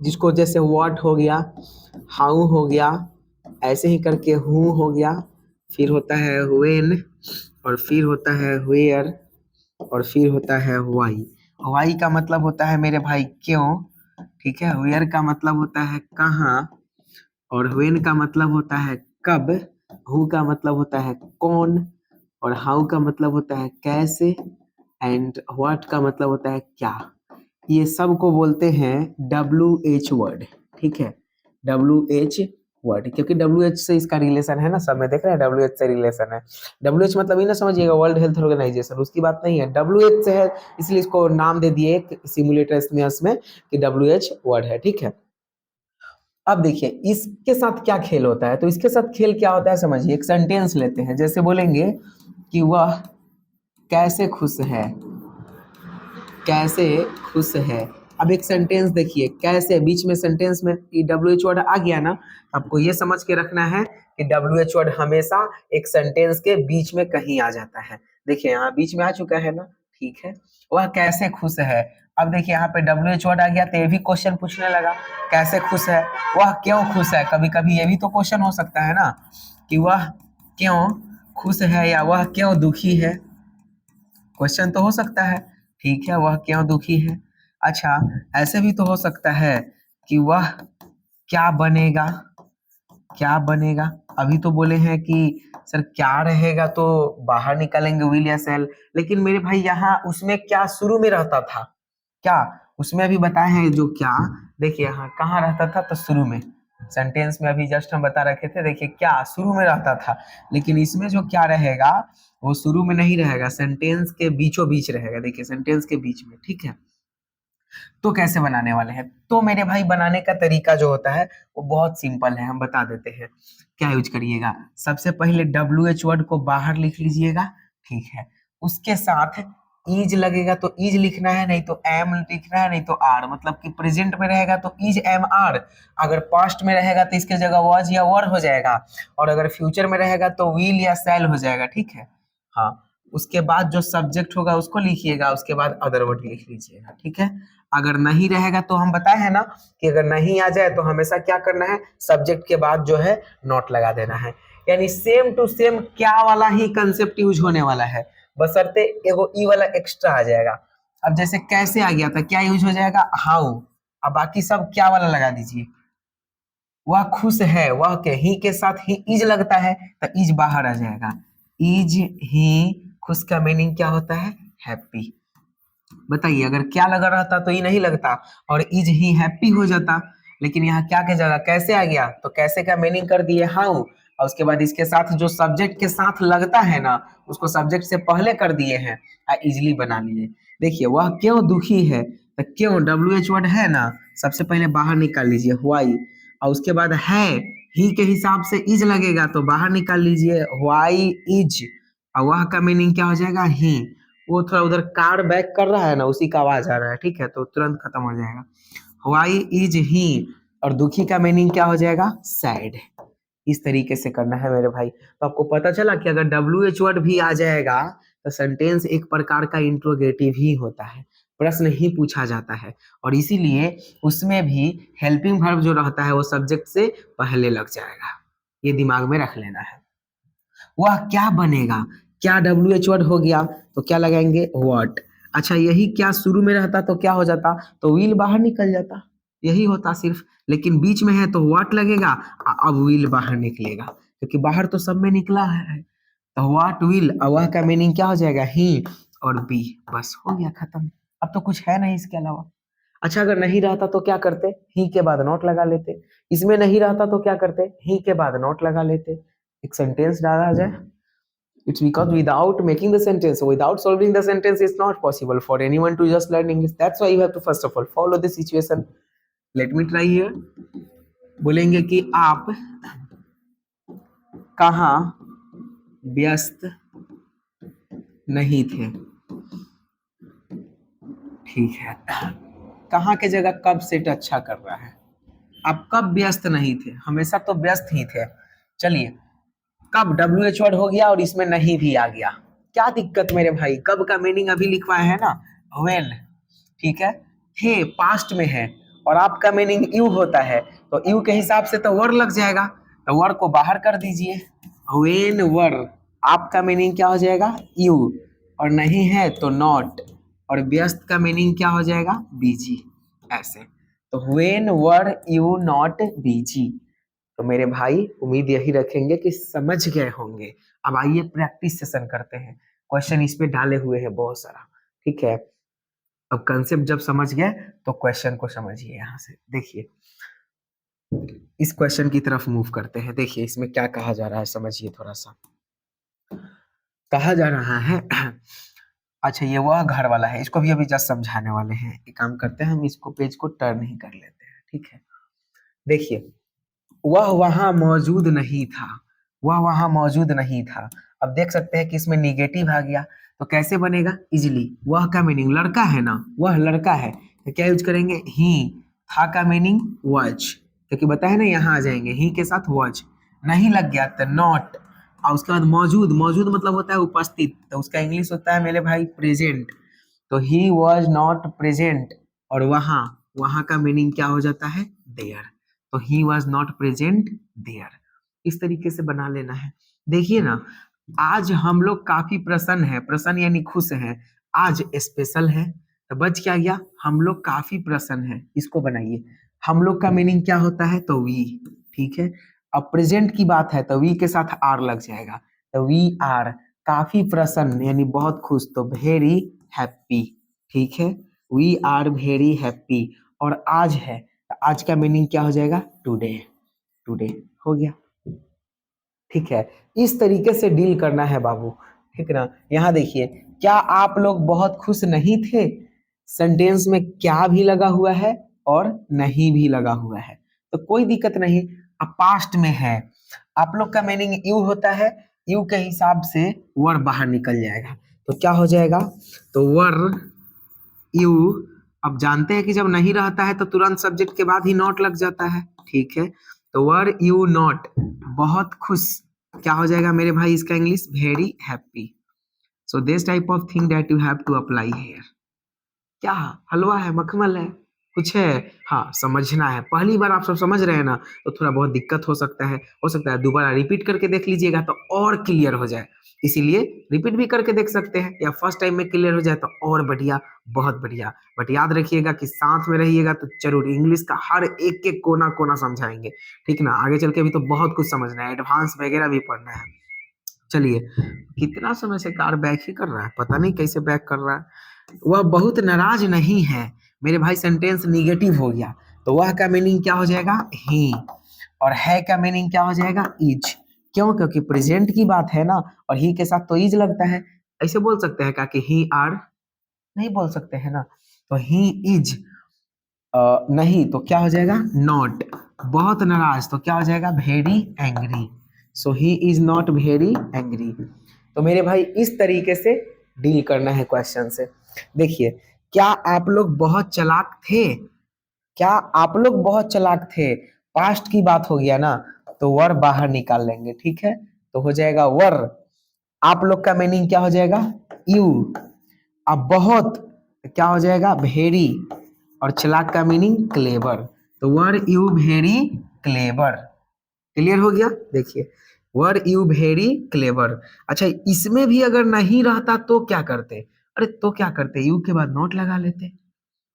जिसको, जैसे व्हाट हो गया, हाउ हो गया, ऐसे ही करके हु हो गया, फिर होता है व्हेन, और फिर होता है वेयर, और फिर होता है व्हाई। व्हाई का मतलब होता है मेरे भाई क्यों, ठीक है। वेयर का मतलब होता है कहाँ, और व्हेन का मतलब होता है कब, हु का मतलब होता है कौन, और हाउ का मतलब होता है कैसे, एंड व्हाट का मतलब होता है क्या। ये सब को बोलते हैं WH वर्ड, ठीक है। WH वर्ड, क्योंकि WH से इसका रिलेशन है ना, सब में देख रहे हैं WH से रिलेशन है। WH मतलब ये ना समझिएगा वर्ल्ड हेल्थ ऑर्गेनाइजेशन, उसकी बात नहीं है, WH से है, इसलिए इसको नाम दे दिए एक सिमुलेटर में कि WH वर्ड है, ठीक है। अब देखिए इसके साथ क्या खेल होता है, तो इसके साथ खेल क्या होता है समझिए। एक सेंटेंस लेते हैं, जैसे बोलेंगे कि वह कैसे खुश है, कैसे खुश है। अब एक सेंटेंस देखिए, कैसे, बीच में सेंटेंस में WH वर्ड आ गया ना, आपको ये समझ के रखना है कि WH वर्ड हमेशा एक सेंटेंस के बीच में कहीं आ जाता है। देखिए यहाँ बीच में आ चुका है ना, ठीक है। वह कैसे खुश है, अब देखिए यहाँ पे WH वर्ड आ गया तो ये भी क्वेश्चन पूछने लगा, कैसे खुश है, वह क्यों खुश है। कभी कभी ये भी तो क्वेश्चन हो सकता है ना, कि वह क्यों खुश है या वह क्यों दुखी है, क्वेश्चन तो हो सकता है, ठीक है। वह क्यों दुखी है। अच्छा, ऐसे भी तो हो सकता है कि वह क्या बनेगा, क्या बनेगा। अभी तो बोले हैं कि सर क्या रहेगा, तो बाहर निकालेंगे विल या सेल, लेकिन मेरे भाई यहाँ उसमें क्या शुरू में रहता था, क्या उसमें अभी बताए हैं जो क्या, देखिए यहाँ कहाँ रहता था, तो शुरू में, सेंटेंस में अभी जस्ट हम बता रखे थे, देखिए क्या शुरू में रहता था, लेकिन इसमें जो क्या रहेगा वो शुरू में नहीं रहेगा, सेंटेंस के बीचों बीच रहेगा, देखिए सेंटेंस के बीच में, ठीक है। तो कैसे बनाने वाले हैं, तो मेरे भाई बनाने का तरीका जो होता है वो बहुत सिंपल है, हम बता देते हैं। क्या यूज करिएगा, सबसे पहले WH वर्ड को बाहर लिख लीजिएगा, ठीक है। उसके साथ इज लगेगा तो इज लिखना है, नहीं तो एम लिखना है, नहीं तो आर, मतलब कि प्रेजेंट में रहेगा तो इज एम आर, अगर पास्ट में रहेगा तो इसके जगह वॉज या वर हो जाएगा, और अगर फ्यूचर में रहेगा तो विल या सेल हो जाएगा, ठीक है। हाँ, उसके बाद जो सब्जेक्ट होगा उसको लिखिएगा, उसके बाद अदर वर्ड लिख लीजिएगा, ठीक है। अगर नहीं रहेगा तो हम बताए हैं ना कि अगर नहीं आ जाए तो हमेशा क्या करना है, सब्जेक्ट के बाद जो है नॉट लगा देना है, यानी सेम टू सेम क्या वाला ही कंसेप्ट यूज होने वाला है, बशर्ते एगो ई वाला एक्स्ट्रा आ जाएगा। अब जैसे कैसे आ गया था, क्या यूज हो जाएगा, हाउ, अब बाकी सब क्या वाला लगा दीजिए। वह खुश है, वह के ही के साथ ही इज लगता है तो इज बाहर आ जाएगा, इज ही खुश का मीनिंग क्या होता है, हैप्पी। बताइए अगर क्या लगा रहता तो ये नहीं लगता और इज ही हैप्पी हो जाता, लेकिन यहाँ क्या के जगह कैसे आ गया, तो कैसे का मीनिंग कर दिए हाउ, और उसके बाद इसके साथ जो सब्जेक्ट के साथ लगता है ना उसको सब्जेक्ट से पहले कर दिए हैं, इजिली बना लिए। देखिए वह क्यों दुखी है, तो क्यों WH वर्ड है ना, सबसे पहले बाहर निकाल लीजिए व्हाई, और उसके बाद ही के हिसाब से इज लगेगा तो बाहर निकाल लीजिए, वाई इज, और वह का मीनिंग क्या हो जाएगा, ही। वो थोड़ा उधर कार बैक कर रहा है ना, उसी का आवाज आ रहा है, ठीक है, तो तुरंत खत्म हो जाएगा। वाई इज ही, और दुखी का मीनिंग क्या हो जाएगा, सैड। इस तरीके से करना है मेरे भाई। तो आपको पता चला कि अगर WH वर्ड भी आ जाएगा तो सेंटेंस एक प्रकार का इंट्रोगेटिव ही होता है, प्रश्न ही पूछा जाता है, और इसीलिए उसमें भी हेल्पिंग वर्ब जो रहता है वो सब्जेक्ट से पहले लग जाएगा। ये दिमाग में रख लेना है। वह क्या बनेगा, क्या WH वर्ड हो गया तो क्या लगाएंगे, व्हाट। अच्छा, यही क्या शुरू में रहता तो क्या हो जाता, तो विल बाहर निकल जाता, यही होता सिर्फ। लेकिन बीच में है तो व्हाट लगेगा, अब विल बाहर निकलेगा, क्योंकि बाहर तो सब में निकला है। तो व्हाट विल, वह का मीनिंग क्या हो जाएगा, ही और बी। बस हो गया, खत्म। अब तो कुछ है नहीं इसके अलावा। अच्छा, अगर नहीं रहता तो क्या करते, ही के बाद नॉट लगा लेते। इसमें नहीं रहता तो क्या करते, ही के बाद नॉट लगा लेते, एक सेंटेंस डाला जाए। It's because without making the sentence, without solving the sentence, it's not possible for anyone to just learn English. That's why you have to first of all follow the situation. Let me try here. बोलेंगे कि आप कहाँ व्यस्त नहीं थे, ठीक है। कहाँ के जगह कब सेट अच्छा कर रहा है, आप कब व्यस्त नहीं थे, हमेशा तो व्यस्त ही थे। चलिए, कब WH वर्ड हो गया और इसमें नहीं भी आ गया, क्या दिक्कत मेरे भाई, कब का मीनिंग अभी लिखवाए है ना, व्हेन, ठीक है। थे पास्ट में है और आपका मीनिंग यू होता है, तो यू के हिसाब से तो वर लग जाएगा, तो वर को बाहर कर दीजिए, व्हेन वर, आपका मीनिंग क्या हो जाएगा, यू, और नहीं है तो नॉट, और व्यस्त का मीनिंग क्या हो जाएगा, बीजी, ऐसे। तो व्हेन वर यू नॉट बीजी। तो मेरे भाई उम्मीद यही रखेंगे कि समझ गए होंगे। अब आइए प्रैक्टिस सेशन करते हैं, क्वेश्चन इस पे डाले हुए हैं बहुत सारा, ठीक है। अब कंसेप्ट जब समझ गए तो क्वेश्चन को समझिए। यहाँ से देखिए, इस क्वेश्चन की तरफ मूव करते हैं। देखिए इसमें क्या कहा जा रहा है, समझिए थोड़ा सा। कहा जा रहा है अच्छा, ये वह घर वाला है, इसको भी अभी जस्ट समझाने वाले हैं। एक काम करते हैं, हम इसको पेज को टर्न ही कर लेते हैं, ठीक है। देखिए, वह वहां मौजूद नहीं था, वह वहां मौजूद नहीं था। अब देख सकते हैं कि इसमें निगेटिव आ गया, तो कैसे बनेगा, इजिली। वह का मीनिंग लड़का है ना, वह लड़का है, तो क्या यूज करेंगे, ही। था का मीनिंग वॉच, क्योंकि बताया ना यहाँ आ जाएंगे ही के साथ वॉच। नहीं लग गया तो नॉट, और उसके बाद मौजूद, मौजूद मतलब होता है उपस्थित, तो उसका इंग्लिश होता है मेरे भाई प्रेजेंट। तो ही वॉज नॉट प्रेजेंट, और वहां, वहां का मीनिंग क्या हो जाता है, देयर। तो he was not present there. इस तरीके से बना लेना है। देखिए ना, आज हम लोग काफी प्रसन्न है, प्रसन्न यानी खुश है, आज स्पेशल है, तो बच क्या गया, हम लोग काफी प्रसन्न है, इसको बनाइए। हम लोग का मीनिंग क्या होता है, तो वी, ठीक है। अब प्रेजेंट की बात है तो वी के साथ आर लग जाएगा, तो वी आर काफी प्रसन्न यानी बहुत खुश, तो वेरी हैप्पी, ठीक है। We are very happy. और आज है, आज का मीनिंग क्या हो जाएगा, टुडे, टुडे हो गया, ठीक है। इस तरीके से डील करना है बाबू, ठीक ना। यहाँ देखिए, क्या आप लोग बहुत खुश नहीं थे, सेंटेंस में क्या भी लगा हुआ है और नहीं भी लगा हुआ है, तो कोई दिक्कत नहीं। अब पास्ट में है, आप लोग का मीनिंग यू होता है, यू के हिसाब से वर बाहर निकल जाएगा, तो क्या हो जाएगा, तो वर यू। अब जानते हैं कि जब नहीं रहता है तो तुरंत सब्जेक्ट के बाद ही नॉट लग जाता है, ठीक है। तो वर यू नॉट, बहुत खुश, क्या हो जाएगा मेरे भाई इसका English, very happy. So this type of thing that you have to apply here. क्या हलवा है, मखमल है, कुछ है, हाँ समझना है। पहली बार आप सब समझ रहे हैं ना, तो थोड़ा बहुत दिक्कत हो सकता है दोबारा रिपीट करके देख लीजिएगा तो और क्लियर हो जाए, इसीलिए रिपीट भी करके देख सकते हैं, या फर्स्ट टाइम में क्लियर हो जाए तो और बढ़िया, बहुत बढ़िया। बट याद रखिएगा कि साथ में रहिएगा तो जरूर इंग्लिश का हर एक एक कोना कोना समझाएंगे, ठीक ना। आगे चल के भी तो बहुत कुछ समझना है, एडवांस वगैरह भी पढ़ना है। चलिए, कितना समय से कार बैक ही कर रहा है, पता नहीं कैसे बैक कर रहा है। वह बहुत नाराज नहीं है, मेरे भाई सेंटेंस निगेटिव हो गया, तो वह का मीनिंग क्या हो जाएगा, ही, और है का मीनिंग क्या हो जाएगा, इज। क्यों, क्योंकि प्रेजेंट की बात है ना, और ही के साथ तो इज लगता है। ऐसे बोल सकते हैं क्या कि ही आर, नहीं बोल सकते हैं ना, तो ही इज नहीं तो क्या हो जाएगा नॉट, बहुत नाराज तो क्या हो जाएगा very angry, so he is not very angry. तो मेरे भाई इस तरीके से डील करना है क्वेश्चन से। देखिए, क्या आप लोग बहुत चालाक थे? क्या आप लोग बहुत चालाक थे? पास्ट की बात हो गया ना, तो वर बाहर निकाल लेंगे, ठीक है, तो हो जाएगा वर। आप लोग का मीनिंग क्या हो जाएगा? यू। अब बहुत क्या हो जाएगा? वेरी। और चालाक का मीनिंग क्लेवर, तो were you very clever. Clear हो गया? देखिए, वर यू वेरी क्लेवर। अच्छा, इसमें भी अगर नहीं रहता तो क्या करते? अरे तो क्या करते, यू के बाद नॉट लगा लेते।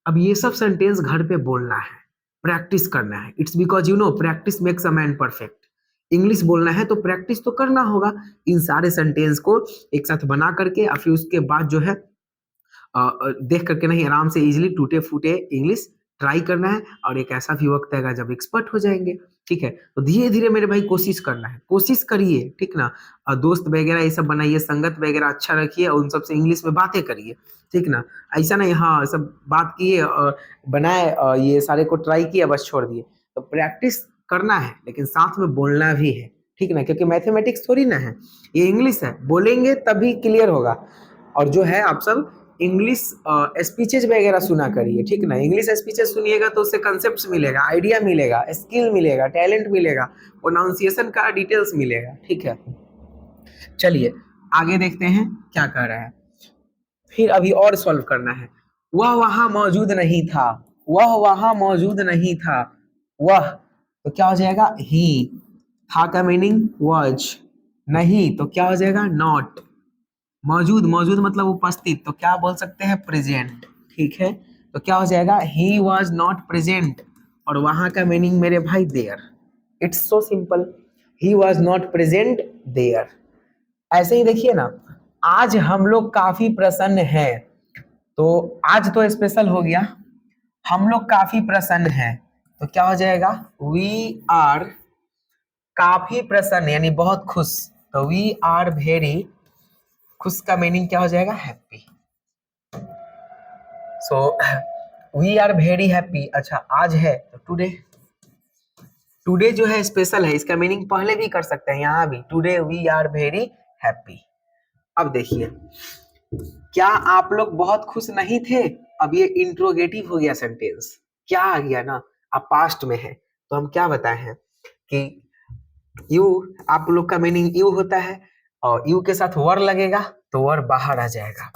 अब ये सब सेंटेंस घर पे बोलना है, प्रैक्टिस करना है। It's because you know practice makes a man perfect. English बोलना है तो प्रैक्टिस तो करना होगा इन सारे सेंटेंस को एक साथ बना करके, और फिर उसके बाद जो है देख करके नहीं, आराम से इजीली टूटे फूटे इंग्लिश ट्राई करना है। और एक ऐसा भी वक्त आएगा जब एक्सपर्ट हो जाएंगे, ठीक है। तो धीरे धीरे मेरे भाई कोशिश करना है, कोशिश करिए, ठीक ना। और दोस्त वगैरह ये सब बनाइए, संगत वगैरह अच्छा रखिए, और उन सबसे इंग्लिश में बातें करिए, ठीक ना। ऐसा नहीं हाँ सब बात किए और बनाए और ये सारे को ट्राई किया बस छोड़ दिए। तो प्रैक्टिस करना है लेकिन साथ में बोलना भी है, ठीक ना, क्योंकि मैथमेटिक्स थोड़ी ना है, ये इंग्लिश है, बोलेंगे तभी क्लियर होगा। और जो है आप सब इंग्लिश स्पीचेज वगैरह सुना करिए, ठीक ना। इंग्लिश स्पीचेज सुनिएगा तो उससे कंसेप्ट मिलेगा, आइडिया मिलेगा, स्किल मिलेगा, टैलेंट मिलेगा, प्रोनाउंसिएशन का डिटेल्स मिलेगा, ठीक है। चलिए आगे देखते हैं क्या कह रहा है। फिर अभी और सॉल्व करना है। वह वहां मौजूद नहीं था, वह वहां मौजूद नहीं था, वह तो क्या हो जाएगा? ही। था का मीनिंग वॉज, नहीं तो क्या हो जाएगा? नॉट। मौजूद, मौजूद मतलब उपस्थित, तो क्या बोल सकते हैं? प्रेजेंट, ठीक है। तो क्या हो जाएगा? He was not present. और वहां का मीनिंग मेरे भाई there. It's so simple, he was not present there. ऐसे ही देखिए ना, आज हम लोग काफी प्रसन्न हैं, तो आज तो स्पेशल हो गया, हम लोग काफी प्रसन्न हैं, तो क्या हो जाएगा? वी आर काफी प्रसन्न यानी बहुत खुश, तो वी आर वेरी, खुश का मीनिंग क्या हो जाएगा? Happy. So we are very happy. अच्छा आज है तो टुडे, टुडे जो है स्पेशल है, इसका मीनिंग पहले भी कर सकते हैं, यहाँ भी today we are very happy. अब देखिए, क्या आप लोग बहुत खुश नहीं थे? अब ये इंट्रोगेटिव हो गया सेंटेंस, क्या आ गया ना, अब पास्ट में है, तो हम क्या बताए हैं कि यू, आप लोग का मीनिंग यू होता है, और यू के साथ वर लगेगा तो वर बाहर आ जाएगा,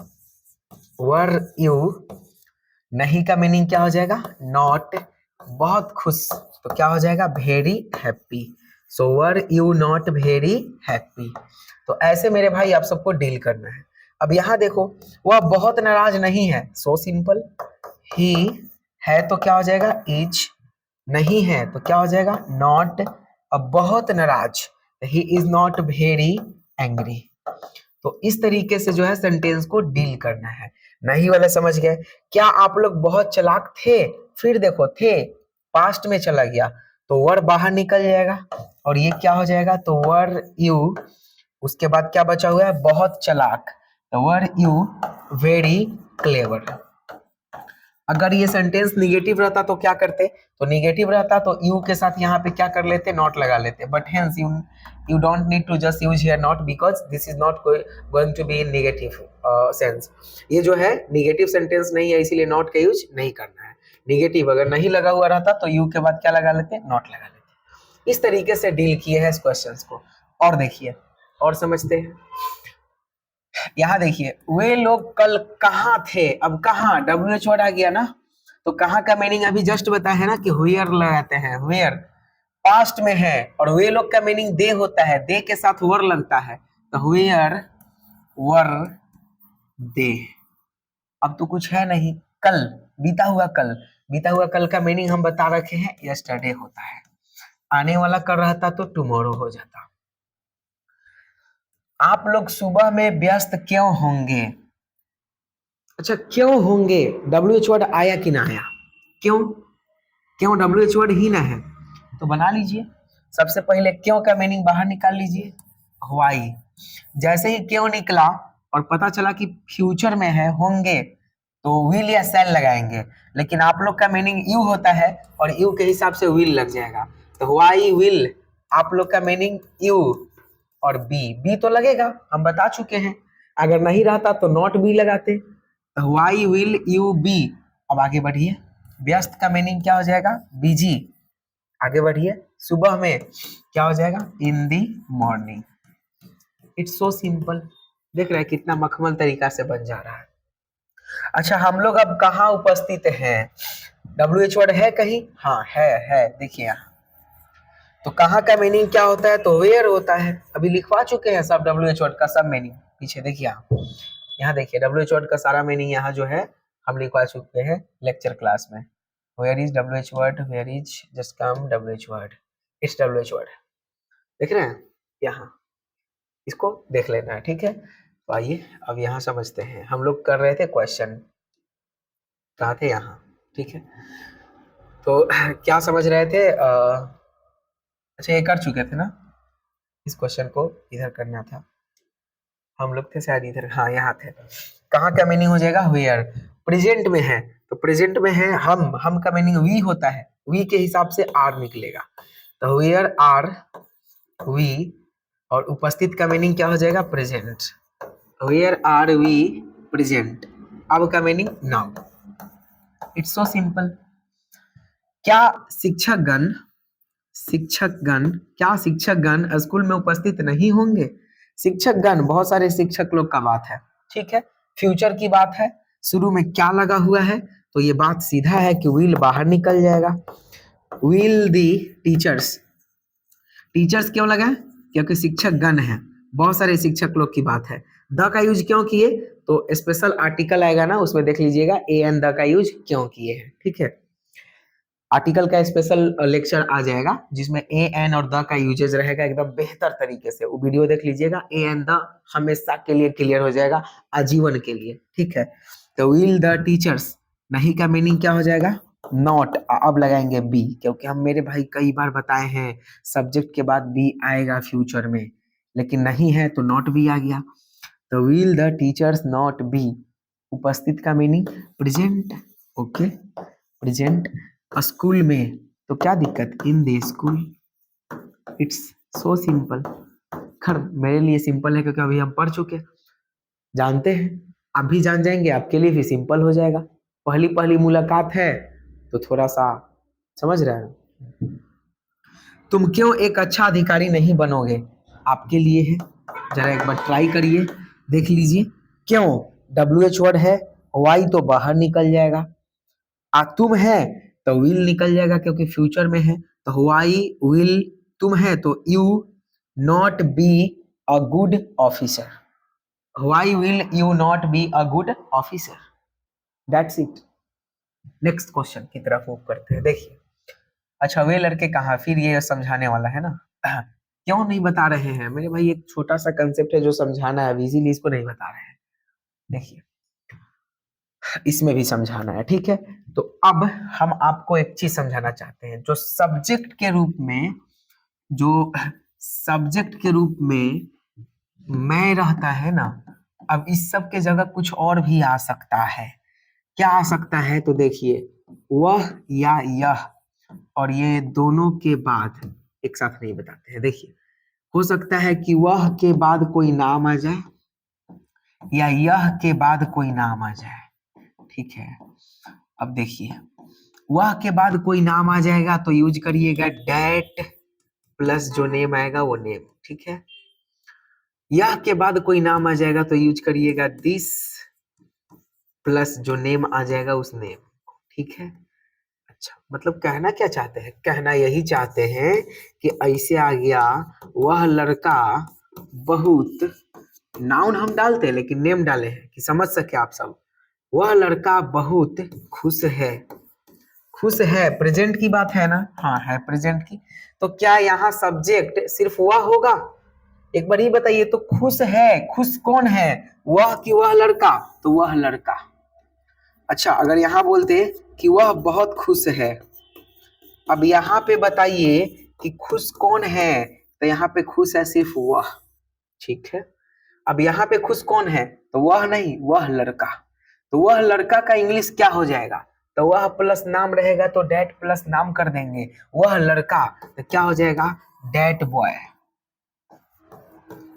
वर यू। नहीं का मीनिंग क्या हो जाएगा? नॉट। बहुत खुश तो क्या हो जाएगा? Very happy. So were you not very happy. तो ऐसे मेरे भाई आप सबको डील करना है। अब यहाँ देखो, वह बहुत नाराज नहीं है, सो सिंपल। ही है तो क्या हो जाएगा? इज। नहीं है तो क्या हो जाएगा? नॉट। अब बहुत नाराज, he is not very angry. तो इस तरीके से जो है सेंटेंस को डील करना है। नहीं वाला समझ गए? क्या आप लोग बहुत चालाक थे? फिर देखो थे पास्ट में चला गया तो वर बाहर निकल जाएगा, और ये क्या हो जाएगा? तो वर यू, उसके बाद क्या बचा हुआ है? बहुत चालाक, तो वर यू वेरी क्लेवर। अगर ये सेंटेंस निगेटिव रहता तो क्या करते? तो निगेटिव रहता तो यू के साथ यहाँ पे क्या कर लेते? नॉट लगा लेते। But hence you don't need to just use here not, because this is not going to be in negative sense. ये जो है निगेटिव सेंटेंस नहीं है, इसीलिए नॉट का यूज नहीं करना है। निगेटिव अगर नहीं लगा हुआ रहता तो यू के बाद क्या लगा लेते? नॉट लगा लेते। इस तरीके से डील किए हैं इस क्वेश्चन को। और देखिए और समझते हैं। यहाँ देखिए, वे लोग कल कहाँ थे? अब कहाँ, WH वर्ड आ गया ना, तो कहाँ का मीनिंग अभी जस्ट बताया है ना कि वेयर लगाते हैं, वेयर पास्ट में है, और वे लोग का मीनिंग दे होता है, दे के साथ वर लगता है, तो वेयर वर दे। अब तो कुछ है नहीं, कल, बीता हुआ कल, बीता हुआ कल का मीनिंग हम बता रखे हैं, यस्टरडे होता है। आने वाला कर रहता तो टुमारो हो जाता। आप लोग सुबह में व्यस्त क्यों होंगे? अच्छा क्यों होंगे, WH वर्ड आया कि ना आया? क्यों, क्यों WH वर्ड ही ना है, तो बना लीजिए। सबसे पहले क्यों का मीनिंग बाहर निकाल लीजिए, व्हाई। जैसे ही क्यों निकला और पता चला कि फ्यूचर में है, होंगे, तो विल या शैल लगाएंगे, लेकिन आप लोग का मीनिंग यू होता है और यू के हिसाब से विल लग जाएगा। तो व्हाई विल आप लोग का मीनिंग यू और बी तो लगेगा, हम बता चुके हैं। अगर नहीं रहता तो नॉट बी लगाते। तो व्हाई विल यू बी। अब आगे बढ़िए, व्यस्त का मीनिंग क्या हो जाएगा? बिजी। आगे बढ़िए, सुबह में क्या हो जाएगा? इन दी मॉर्निंग। It's so simple. देख रहे हैं कितना मखमल तरीका से बन जा रहा है। अच्छा, हम लोग अब कहाँ उपस्थित हैं? WH वर्ड है कहीं? हाँ है, देखिए यहाँ। तो कहाँ का मीनिंग क्या होता है? तो वेयर होता है। अभी लिखवा चुके हैं सब WH वर्ड का सब मीनिंग, पीछे देखिए आप। यहाँ देखिए WH वर्ड का सारा मीनिंग यहाँ जो है हम लिखवा चुके हैं लेक्चर क्लास में। Where is WH word, where is just come WH word, it's WH word. देख रहे हैं यहाँ, इसको देख लेना है, ठीक है। तो आइए अब यहाँ समझते हैं। हम लोग कर रहे थे क्वेश्चन, कहाँ थे? यहाँ, ठीक है। तो क्या समझ रहे थे? अच्छा, ये कर चुके थे ना, इस क्वेश्चन को इधर करना था। हम लोग थे शायद इधर, हाँ यहाँ थे। कहाँ का मीनिंग हो जाएगा? वेयर। प्रेजेंट में है तो प्रेजेंट में है हम का मीनिंग वी होता है, वी के हिसाब से आर निकलेगा। तो वेयर आर वी, और उपस्थित का मीनिंग क्या हो जाएगा? Present. Where are we present. अब का meaning now. It's so simple. क्या शिक्षकगण स्कूल में उपस्थित नहीं होंगे? शिक्षकगण, बहुत सारे शिक्षक लोग का बात है, ठीक है। फ्यूचर की बात है, शुरू में क्या लगा हुआ है? तो ये बात सीधा है कि विल बाहर निकल जाएगा। विल दी टीचर्स, टीचर्स क्यों लगा है? क्योंकि शिक्षक गण है, बहुत सारे शिक्षक लोग की बात है। द का यूज क्यों किए? तो स्पेशल आर्टिकल आएगा ना, उसमें देख लीजिएगा ए एन द का यूज क्यों किए हैं, ठीक है। आर्टिकल का स्पेशल लेक्चर आ जाएगा जिसमें ए एन और द का यूजेज रहेगा एकदम बेहतर तरीके से, वो वीडियो देख लीजिएगा। ए एन द हमेशा के लिए क्लियर हो जाएगा, आजीवन के लिए, ठीक है। तो विल द टीचर्स, नहीं का मीनिंग क्या हो जाएगा? नॉट। अब लगाएंगे बी, क्योंकि हम मेरे भाई कई बार बताए हैं सब्जेक्ट के बाद बी आएगा फ्यूचर में, लेकिन नहीं है तो नॉट बी आ गया। तो will the teachers not be. उपस्थित का meaning present, okay, present. School में तो क्या दिक्कत? इन the school. It's so simple. खैर मेरे लिए सिंपल है क्योंकि अभी हम पढ़ चुके, जानते हैं। आप भी जान जाएंगे, आपके लिए भी सिंपल हो जाएगा। पहली पहली मुलाकात है तो थोड़ा सा समझ रहे हैं। तुम क्यों एक अच्छा अधिकारी नहीं बनोगे? आपके लिए है, जरा एक बार ट्राई करिए, देख लीजिए। क्यों? WH वर्ड है, वाई तो बाहर निकल जाएगा, तुम है तो विल निकल जाएगा क्योंकि फ्यूचर में है। तो वाई विल, तुम है तो you not be a good officer. Why will you not be a good officer? That's it. Next question की तरफ मूव करते हैं, देखिए। अच्छा, वे लड़के कहाँ? फिर ये समझाने वाला है ना। क्यों नहीं बता रहे हैं मेरे भाई? एक छोटा सा कंसेप्ट है जो समझाना है, इसीलिए इसको नहीं बता रहे हैं। देखिए, इसमें भी समझाना है, ठीक है। तो अब हम आपको एक चीज समझाना चाहते हैं, जो सब्जेक्ट के रूप में, जो सब्जेक्ट के रूप में मैं रहता है ना, अब इस सब के जगह कुछ और भी आ सकता है। क्या आ सकता है? तो देखिए, वह या यह, और ये दोनों के बाद एक साथ नहीं बताते हैं। देखिए, हो सकता है कि वह के बाद कोई नाम आ जाए या यह के बाद कोई नाम आ जाए, ठीक है। अब देखिए, वह के बाद कोई नाम आ जाएगा तो यूज करिएगा डेट प्लस जो नेम आएगा वो नेम, ठीक है। यह के बाद कोई नाम आ जाएगा तो यूज करिएगा दिस प्लस जो नेम आ जाएगा उस नेम, ठीक है। अच्छा, मतलब कहना क्या चाहते हैं? कहना यही चाहते हैं कि ऐसे आ गया, वह लड़का बहुत, नाउन हम डालते हैं लेकिन नेम डाले हैं कि समझ सके आप सब। वह लड़का बहुत खुश है। खुश है प्रेजेंट की बात है ना? हाँ है प्रेजेंट की। तो क्या यहाँ सब्जेक्ट सिर्फ वह होगा? एक बार ही बताइए। तो खुश है, खुश कौन है? वह कि वह लड़का? तो वह लड़का। अच्छा, अगर यहाँ बोलते कि वह बहुत खुश है, अब यहाँ पे बताइए कि खुश कौन है? तो यहाँ पे खुश है सिर्फ वह, ठीक है। अब यहाँ पे खुश कौन है? तो वह नहीं, वह लड़का। तो वह लड़का का इंग्लिश क्या हो जाएगा? तो वह प्लस नाम रहेगा तो डैट प्लस नाम कर देंगे, वह लड़का, तो क्या हो जाएगा? That boy.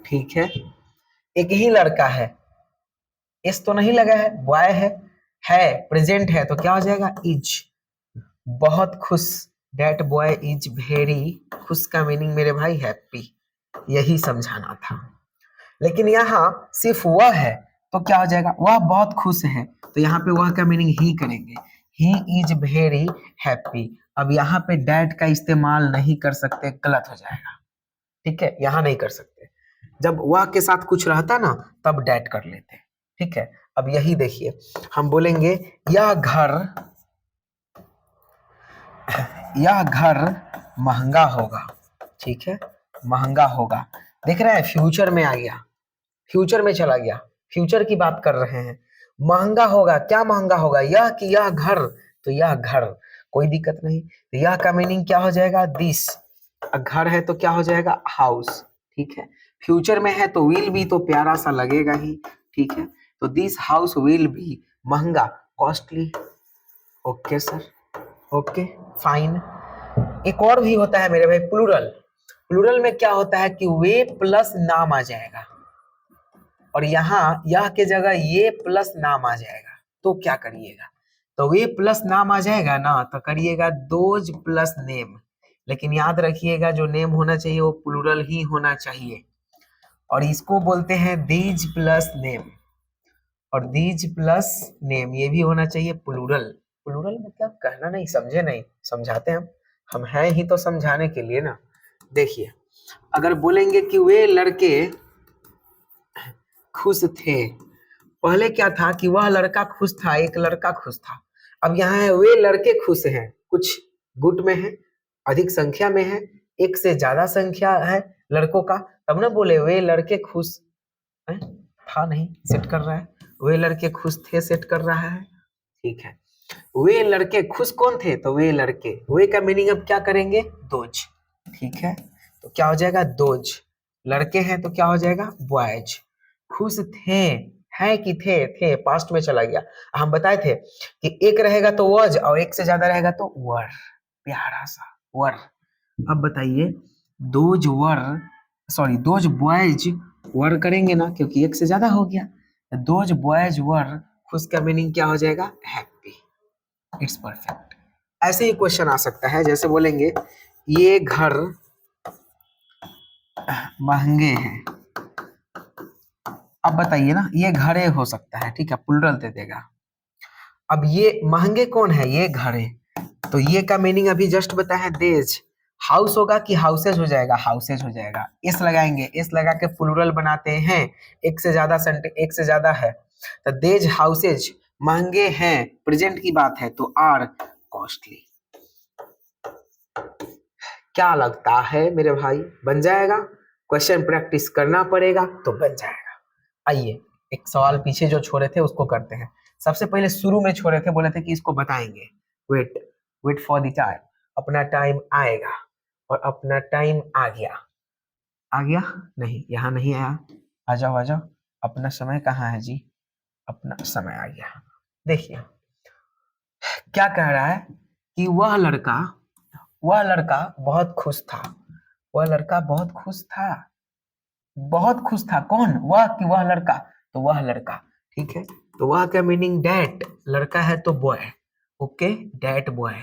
ठीक है, एक ही लड़का है, इस तो नहीं लगा है, बॉय है प्रेजेंट है, तो क्या हो जाएगा? इज। बहुत खुश, डैट बॉय इज वेरी, खुश का मीनिंग मेरे भाई हैप्पी, यही समझाना था। लेकिन यहाँ सिर्फ वह है तो क्या हो जाएगा? वह बहुत खुश है, तो यहाँ पे वह का मीनिंग ही करेंगे, ही इज वेरी हैप्पी। अब यहाँ पे डैट का इस्तेमाल नहीं कर सकते, गलत हो जाएगा। ठीक है, यहाँ नहीं कर सकते, जब वह के साथ कुछ रहता ना तब डैट कर लेते। ठीक है, अब यही देखिए, हम बोलेंगे यह घर महंगा होगा। ठीक है, महंगा होगा, देख रहे हैं फ्यूचर में आ गया, फ्यूचर में चला गया, फ्यूचर की बात कर रहे हैं। महंगा होगा, क्या महंगा होगा? यह कि यह घर, तो यह घर, कोई दिक्कत नहीं। तो यह का मीनिंग क्या हो जाएगा? दिस। घर है तो क्या हो जाएगा? हाउस। ठीक है, फ्यूचर में है तो विल बी, तो प्यारा सा लगेगा ही। ठीक है, तो दिस हाउस विल बी महंगा, costly. Okay sir, okay fine. एक और भी होता है मेरे भाई, प्लूरल। प्लूरल में क्या होता है कि वे प्लस नाम आ जाएगा, और यहाँ यह के जगह ये प्लस नाम आ जाएगा, तो क्या करिएगा? तो वे प्लस नाम आ जाएगा ना, तो करिएगा दोज प्लस नेम। लेकिन याद रखिएगा जो नेम होना चाहिए वो प्लूरल ही होना चाहिए, और इसको बोलते हैं दीज प्लस नेम, और दीज प्लस नेम ये भी होना चाहिए प्लूरल। प्लूरल मतलब कहना नहीं, समझे नहीं, समझाते हम हैं ही तो समझाने के लिए ना। देखिए, अगर बोलेंगे कि वे लड़के खुश थे, पहले क्या था कि वह लड़का खुश था, एक लड़का खुश था। अब यहाँ है वे लड़के खुश हैं, कुछ गुट में है, अधिक संख्या में है, एक से ज्यादा संख्या है लड़कों का, तब ना बोले वे लड़के खुश है। था नहीं, सेट कर रहा है, वे लड़के खुश थे, सेट कर रहा है। ठीक है, वे लड़के खुश कौन थे? तो वे लड़के, वे का मीनिंग अब क्या करेंगे? दोज। ठीक है, तो क्या हो जाएगा? दोज। लड़के हैं तो क्या हो जाएगा? बॉयज। खुश थे, है कि थे पास्ट में चला गया। हम बताए थे कि एक रहेगा तो वॉज, और एक से ज्यादा रहेगा तो वर, प्यारा सा वर। अब बताइए, those were, sorry those boys were करेंगे ना, क्योंकि एक से ज्यादा हो गया। दोज बॉयज वर, खुश का मीनिंग क्या हो जाएगा? हैप्पी। It's perfect. ऐसे ही क्वेश्चन आ सकता है, जैसे बोलेंगे ये घर महंगे हैं। अब बताइए ना, ये घरे हो सकता है, ठीक है, प्लूरल दे देगा। अब ये महंगे कौन है? ये घरे, तो ये का मीनिंग अभी जस्ट बताया, देज। हाउस होगा कि हाउसेज हो जाएगा? हाउसेज हो जाएगा। इस लगाएंगे, इस लगा के प्लूरल बनाते हैं, एक से ज्यादा एक से ज्यादा है, तो देज हाउसेज महंगे हैं, प्रेजेंट की बात है, तो आर कॉस्टली। क्या लगता है मेरे भाई, बन जाएगा? क्वेश्चन प्रैक्टिस करना पड़ेगा तो बन जाएगा। आइए, एक सवाल पीछे जो छोड़े थे उसको करते हैं। सबसे पहले शुरू में छोड़े थे, बोले थे कि इसको बताएंगे। वेट फॉर द टाइम, अपना टाइम आएगा, और अपना टाइम आ गया। आ गया? नहीं, यहाँ नहीं आया, आ जाओ आ जाओ। अपना समय कहाँ है जी? अपना समय आ गया। देखिए क्या कह रहा है कि वह लड़का बहुत खुश था, वह लड़का बहुत खुश था, बहुत खुश था। कौन? वह कि वह लड़का? तो वह लड़का। ठीक है, तो वह का मीनिंग डैट, लड़का है तो बॉय, ओके, डैट बॉय।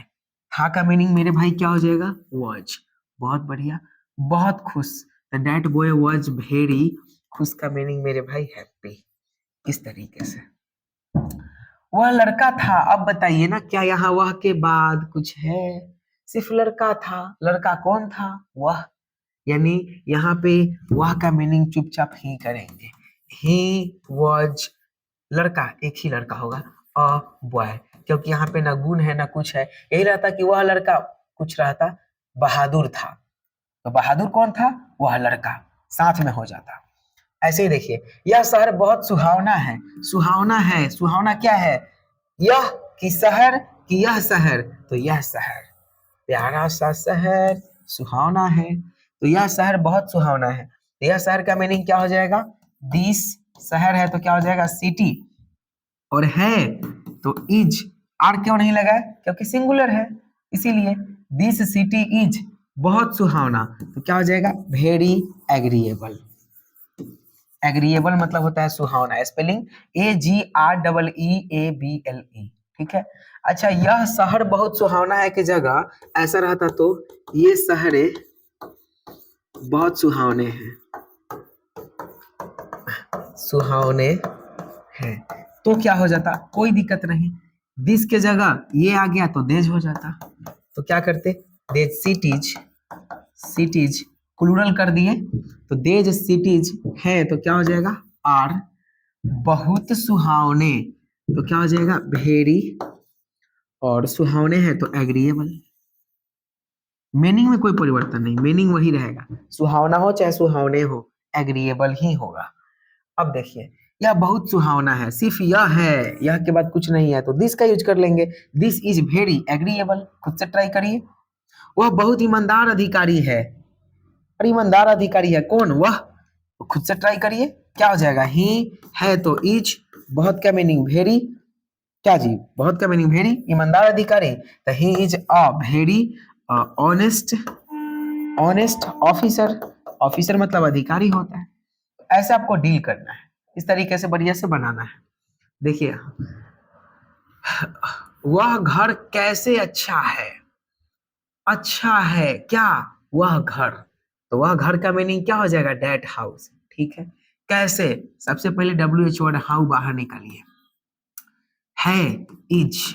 था का मीनिंग मेरे भाई क्या हो जाएगा? वॉज। बहुत बढ़िया, बहुत खुश, तो डैट बॉय वॉज वेरी, खुश का मीनिंग मेरे भाई हैप्पी। इस तरीके से वह लड़का था। अब बताइए ना, क्या यहाँ वह के बाद कुछ है? सिर्फ लड़का था। लड़का कौन था? वह, यानी यहाँ पे वह का मीनिंग चुपचाप ही करेंगे। ही वॉज, लड़का, एक ही लड़का होगा, अ बॉय, क्योंकि यहाँ पे ना गुण है ना कुछ है। यही रहता कि वह लड़का कुछ रहता, बहादुर था, तो बहादुर कौन था? वह लड़का, साथ में हो जाता। ऐसे ही देखिए, यह शहर बहुत सुहावना है। सुहावना है, सुहावना क्या है? यह कि शहर, कि यह शहर, तो यह शहर, प्यारा सा शहर, सुहावना है, तो यह शहर बहुत सुहावना है। तो यह शहर का मीनिंग क्या हो जाएगा? दिस शहर है तो क्या हो जाएगा? सिटी, और है तो इज, आर क्यों नहीं लगा है? क्योंकि सिंगुलर है, इसीलिए दिस सिटी इज, बहुत सुहावना, तो क्या हो जाएगा? Very agreeable. एग्रीएबल मतलब होता है सुहावना, स्पेलिंग AGREEABLE, ठीक है। अच्छा, यह शहर बहुत सुहावना है की जगह ऐसा रहता तो ये शहरे बहुत सुहावने हैं, सुहावने हैं, तो क्या हो जाता? कोई दिक्कत नहीं, दिस के जगह ये आ गया तो देज हो जाता, तो क्या करते? देज सिटीज, सिटीज प्लूरल कर दिए तो देज सिटीज है तो क्या हो जाएगा? आर, बहुत सुहावने तो क्या हो जाएगा? वेरी, और सुहावने हैं तो एग्रीएबल। मीनिंग में कोई परिवर्तन नहीं, मीनिंग वही रहेगा, सुहावना हो चाहे सुहावने हो, एग्रीएबल ही होगा। अब देखिए, यह बहुत सुहावना है, सिर्फ यह है, यह के बाद कुछ नहीं है तो दिस का यूज कर लेंगे, दिस इज वेरी एग्रीएबल। खुद से ट्राई करिए। वह बहुत ईमानदार अधिकारी है, और ईमानदार अधिकारी है कौन? वह, तो खुद से ट्राई करिए, क्या हो जाएगा? ही है तो इज, बहुत का मीनिंग वेरी, क्या जी? बहुत का मीनिंग वेरी, ईमानदार अधिकारी, तो he is a very honest, honest officer, officer मतलब अधिकारी होता है। ऐसे आपको डील करना है, इस तरीके से बढ़िया से बनाना है। देखिए, वह घर कैसे अच्छा है, अच्छा है क्या? वह घर, तो वह घर का मीनिंग क्या हो जाएगा? डेट हाउस, ठीक है। कैसे? सबसे पहले WH वर्ड हाउ बाहर निकालिए, है इज,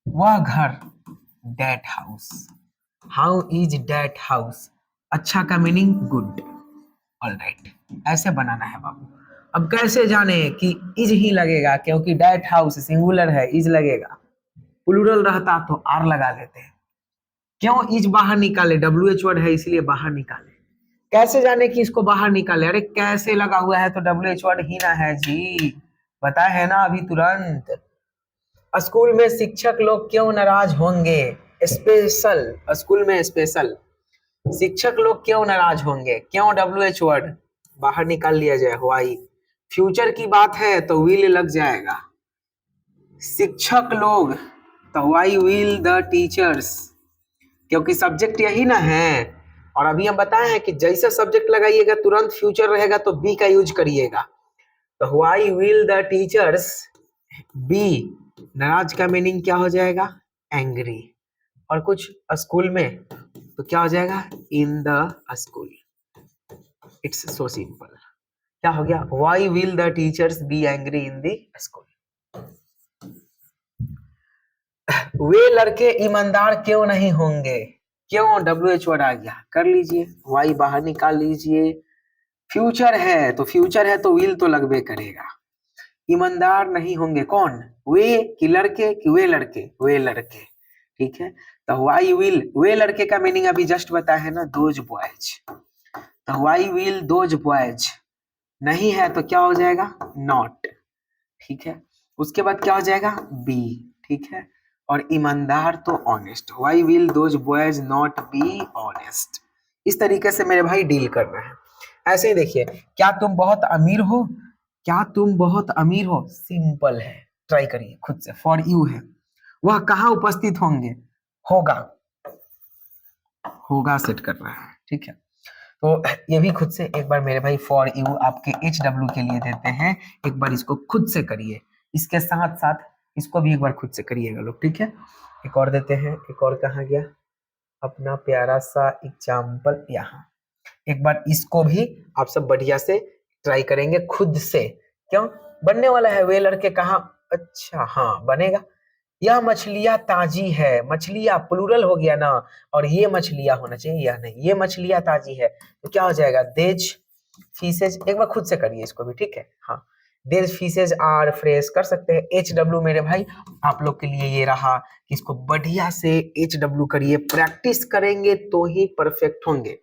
वह घर, that house, how is that house, अच्छा का मीनिंग गुड, ऑलराइट, ऐसे बनाना है बाबू। अब कैसे जाने कि इज ही लगेगा? क्योंकि डेट हाउस सिंगुलर है, इज लगेगा, प्लूरल रहता तो आर लगा लेते हैं। क्यों इज बाहर निकाले? WH वर्ड है इसलिए बाहर निकाले। कैसे जाने कि इसको बाहर निकाले? अरे कैसे लगा हुआ है तो WH वर्ड ही ना है जी, बताए है ना अभी तुरंत। स्कूल में शिक्षक लोग क्यों नाराज होंगे? स्पेशल, स्कूल में स्पेशल, शिक्षक लोग क्यों नाराज होंगे? क्यों WH वर्ड बाहर निकाल लिया जाए? व्हाई, फ्यूचर की बात है तो विल लग जाएगा, शिक्षक लोग तो व्हाई विल द टीचर्स, क्योंकि सब्जेक्ट यही ना है। और अभी हम बताए हैं कि जैसे सब्जेक्ट लगाइएगा तुरंत फ्यूचर रहेगा तो बी का यूज करिएगा, तो why will the teachers be, नाराज का मीनिंग क्या हो जाएगा? एंग्री, और कुछ स्कूल में तो क्या हो जाएगा? In the school, it's so simple. क्या हो गया? Why will the teachers be angry in the school. वे लड़के ईमानदार क्यों नहीं होंगे? क्यों WH वर्ड आ गया, कर लीजिए, वाई बाहर निकाल लीजिए, फ्यूचर है तो फ्यूचर है तो विल तो लगबे करेगा। ईमानदार नहीं होंगे कौन? वे कि लड़के कि वे लड़के? वे लड़के, ठीक है। तो वाई विल, वे लड़के का मीनिंग अभी जस्ट बताया है ना, दोज बॉयज, तो वाई विल दोज बॉयज, नहीं है तो क्या हो जाएगा? नॉट, ठीक है। उसके बाद क्या हो जाएगा? बी, ठीक है। और ईमानदार तो honest, why will those boys not be honest. इस तरीके से मेरे भाई डील करना है। ऐसे ही देखिए, क्या तुम बहुत अमीर हो? क्या तुम बहुत अमीर हो, सिंपल है, ट्राई करिए खुद से, फॉर यू है। वह कहाँ उपस्थित होंगे? होगा, होगा सेट करना है, ठीक है। तो ये भी खुद से एक बार मेरे भाई फॉर यू आपके HW के लिए देते हैं, एक बार इसको खुद से करिए, इसके साथ साथ इसको भी एक बार खुद से करिएगा लोग, ठीक है। एक और देते हैं, एक और कहाँ गया अपना प्यारा सा एग्जाम्पल, यहाँ। एक बार इसको भी आप सब बढ़िया से ट्राई करेंगे खुद से, क्यों बनने वाला है? वे लड़के कहाँ, अच्छा हाँ बनेगा। यह मछलियां ताजी है, मछलियां प्लूरल हो गया ना, और ये मछलियां होना चाहिए, यह नहीं, ये मछलियां ताजी है, तो क्या हो जाएगा? देज फिशेज। एक बार खुद से करिए इसको भी, ठीक है। हाँ, देज फिशेज आर फ्रेश कर सकते हैं। HW मेरे भाई आप लोग के लिए ये रहा कि इसको बढ़िया से HW करिए, प्रैक्टिस करेंगे तो ही परफेक्ट होंगे।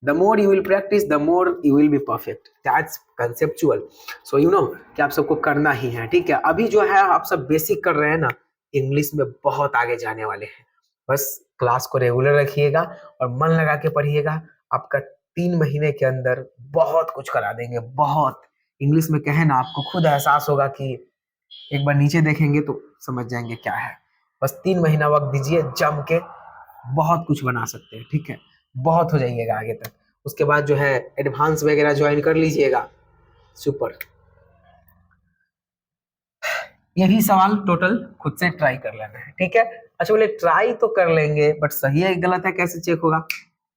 The more you will practice, the more you will be perfect. That's conceptual. So you know कि आप सबको करना ही है, ठीक है। अभी जो है आप सब बेसिक कर रहे हैं ना, इंग्लिश में बहुत आगे जाने वाले हैं। बस क्लास को रेगुलर रखिएगा और मन लगा के पढ़िएगा, आपका 3 महीने के अंदर बहुत कुछ करा देंगे, बहुत। इंग्लिश में कहे ना, आपको खुद एहसास होगा कि एक बार नीचे देखेंगे तो समझ जाएंगे क्या है। बस 3 महीना वक्त दीजिए, जम के बहुत कुछ बना सकते हैं, ठीक है, बहुत हो जाइएगा आगे तक। उसके बाद जो है एडवांस वगैरह ज्वाइन कर लीजिएगा, सुपर। ये भी सवाल टोटल खुद से ट्राई कर लेना है, ठीक है। अच्छा बोले ट्राई तो कर लेंगे, बट सही है गलत है कैसे चेक होगा,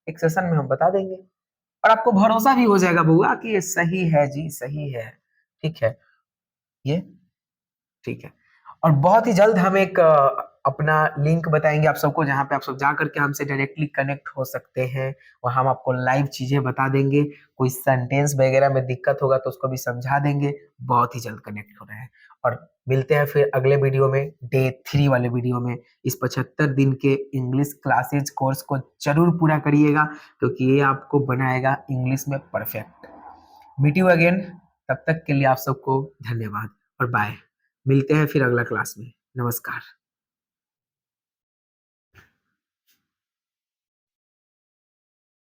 एक सेशन में हम बता देंगे, और आपको भरोसा भी हो जाएगा बुआ कि ये सही है जी, सही है, ठीक है ये, ठीक है। और बहुत ही जल्द हम एक अपना लिंक बताएंगे आप सबको, जहाँ पे आप सब जा करके हमसे डायरेक्टली कनेक्ट हो सकते हैं, और हम आपको लाइव चीजें बता देंगे। कोई सेंटेंस वगैरह में दिक्कत होगा तो उसको भी समझा देंगे। बहुत ही जल्द कनेक्ट हो रहे हैं, और मिलते हैं फिर अगले वीडियो में, डे 3 वाले वीडियो में। इस 75 दिन के इंग्लिश क्लासेज कोर्स को जरूर पूरा करिएगा, क्योंकि ये आपको बनाएगा इंग्लिश में परफेक्ट। मीट यू अगेन, तब तक के लिए आप सबको धन्यवाद और बाय। मिलते हैं फिर अगला क्लास में। नमस्कार।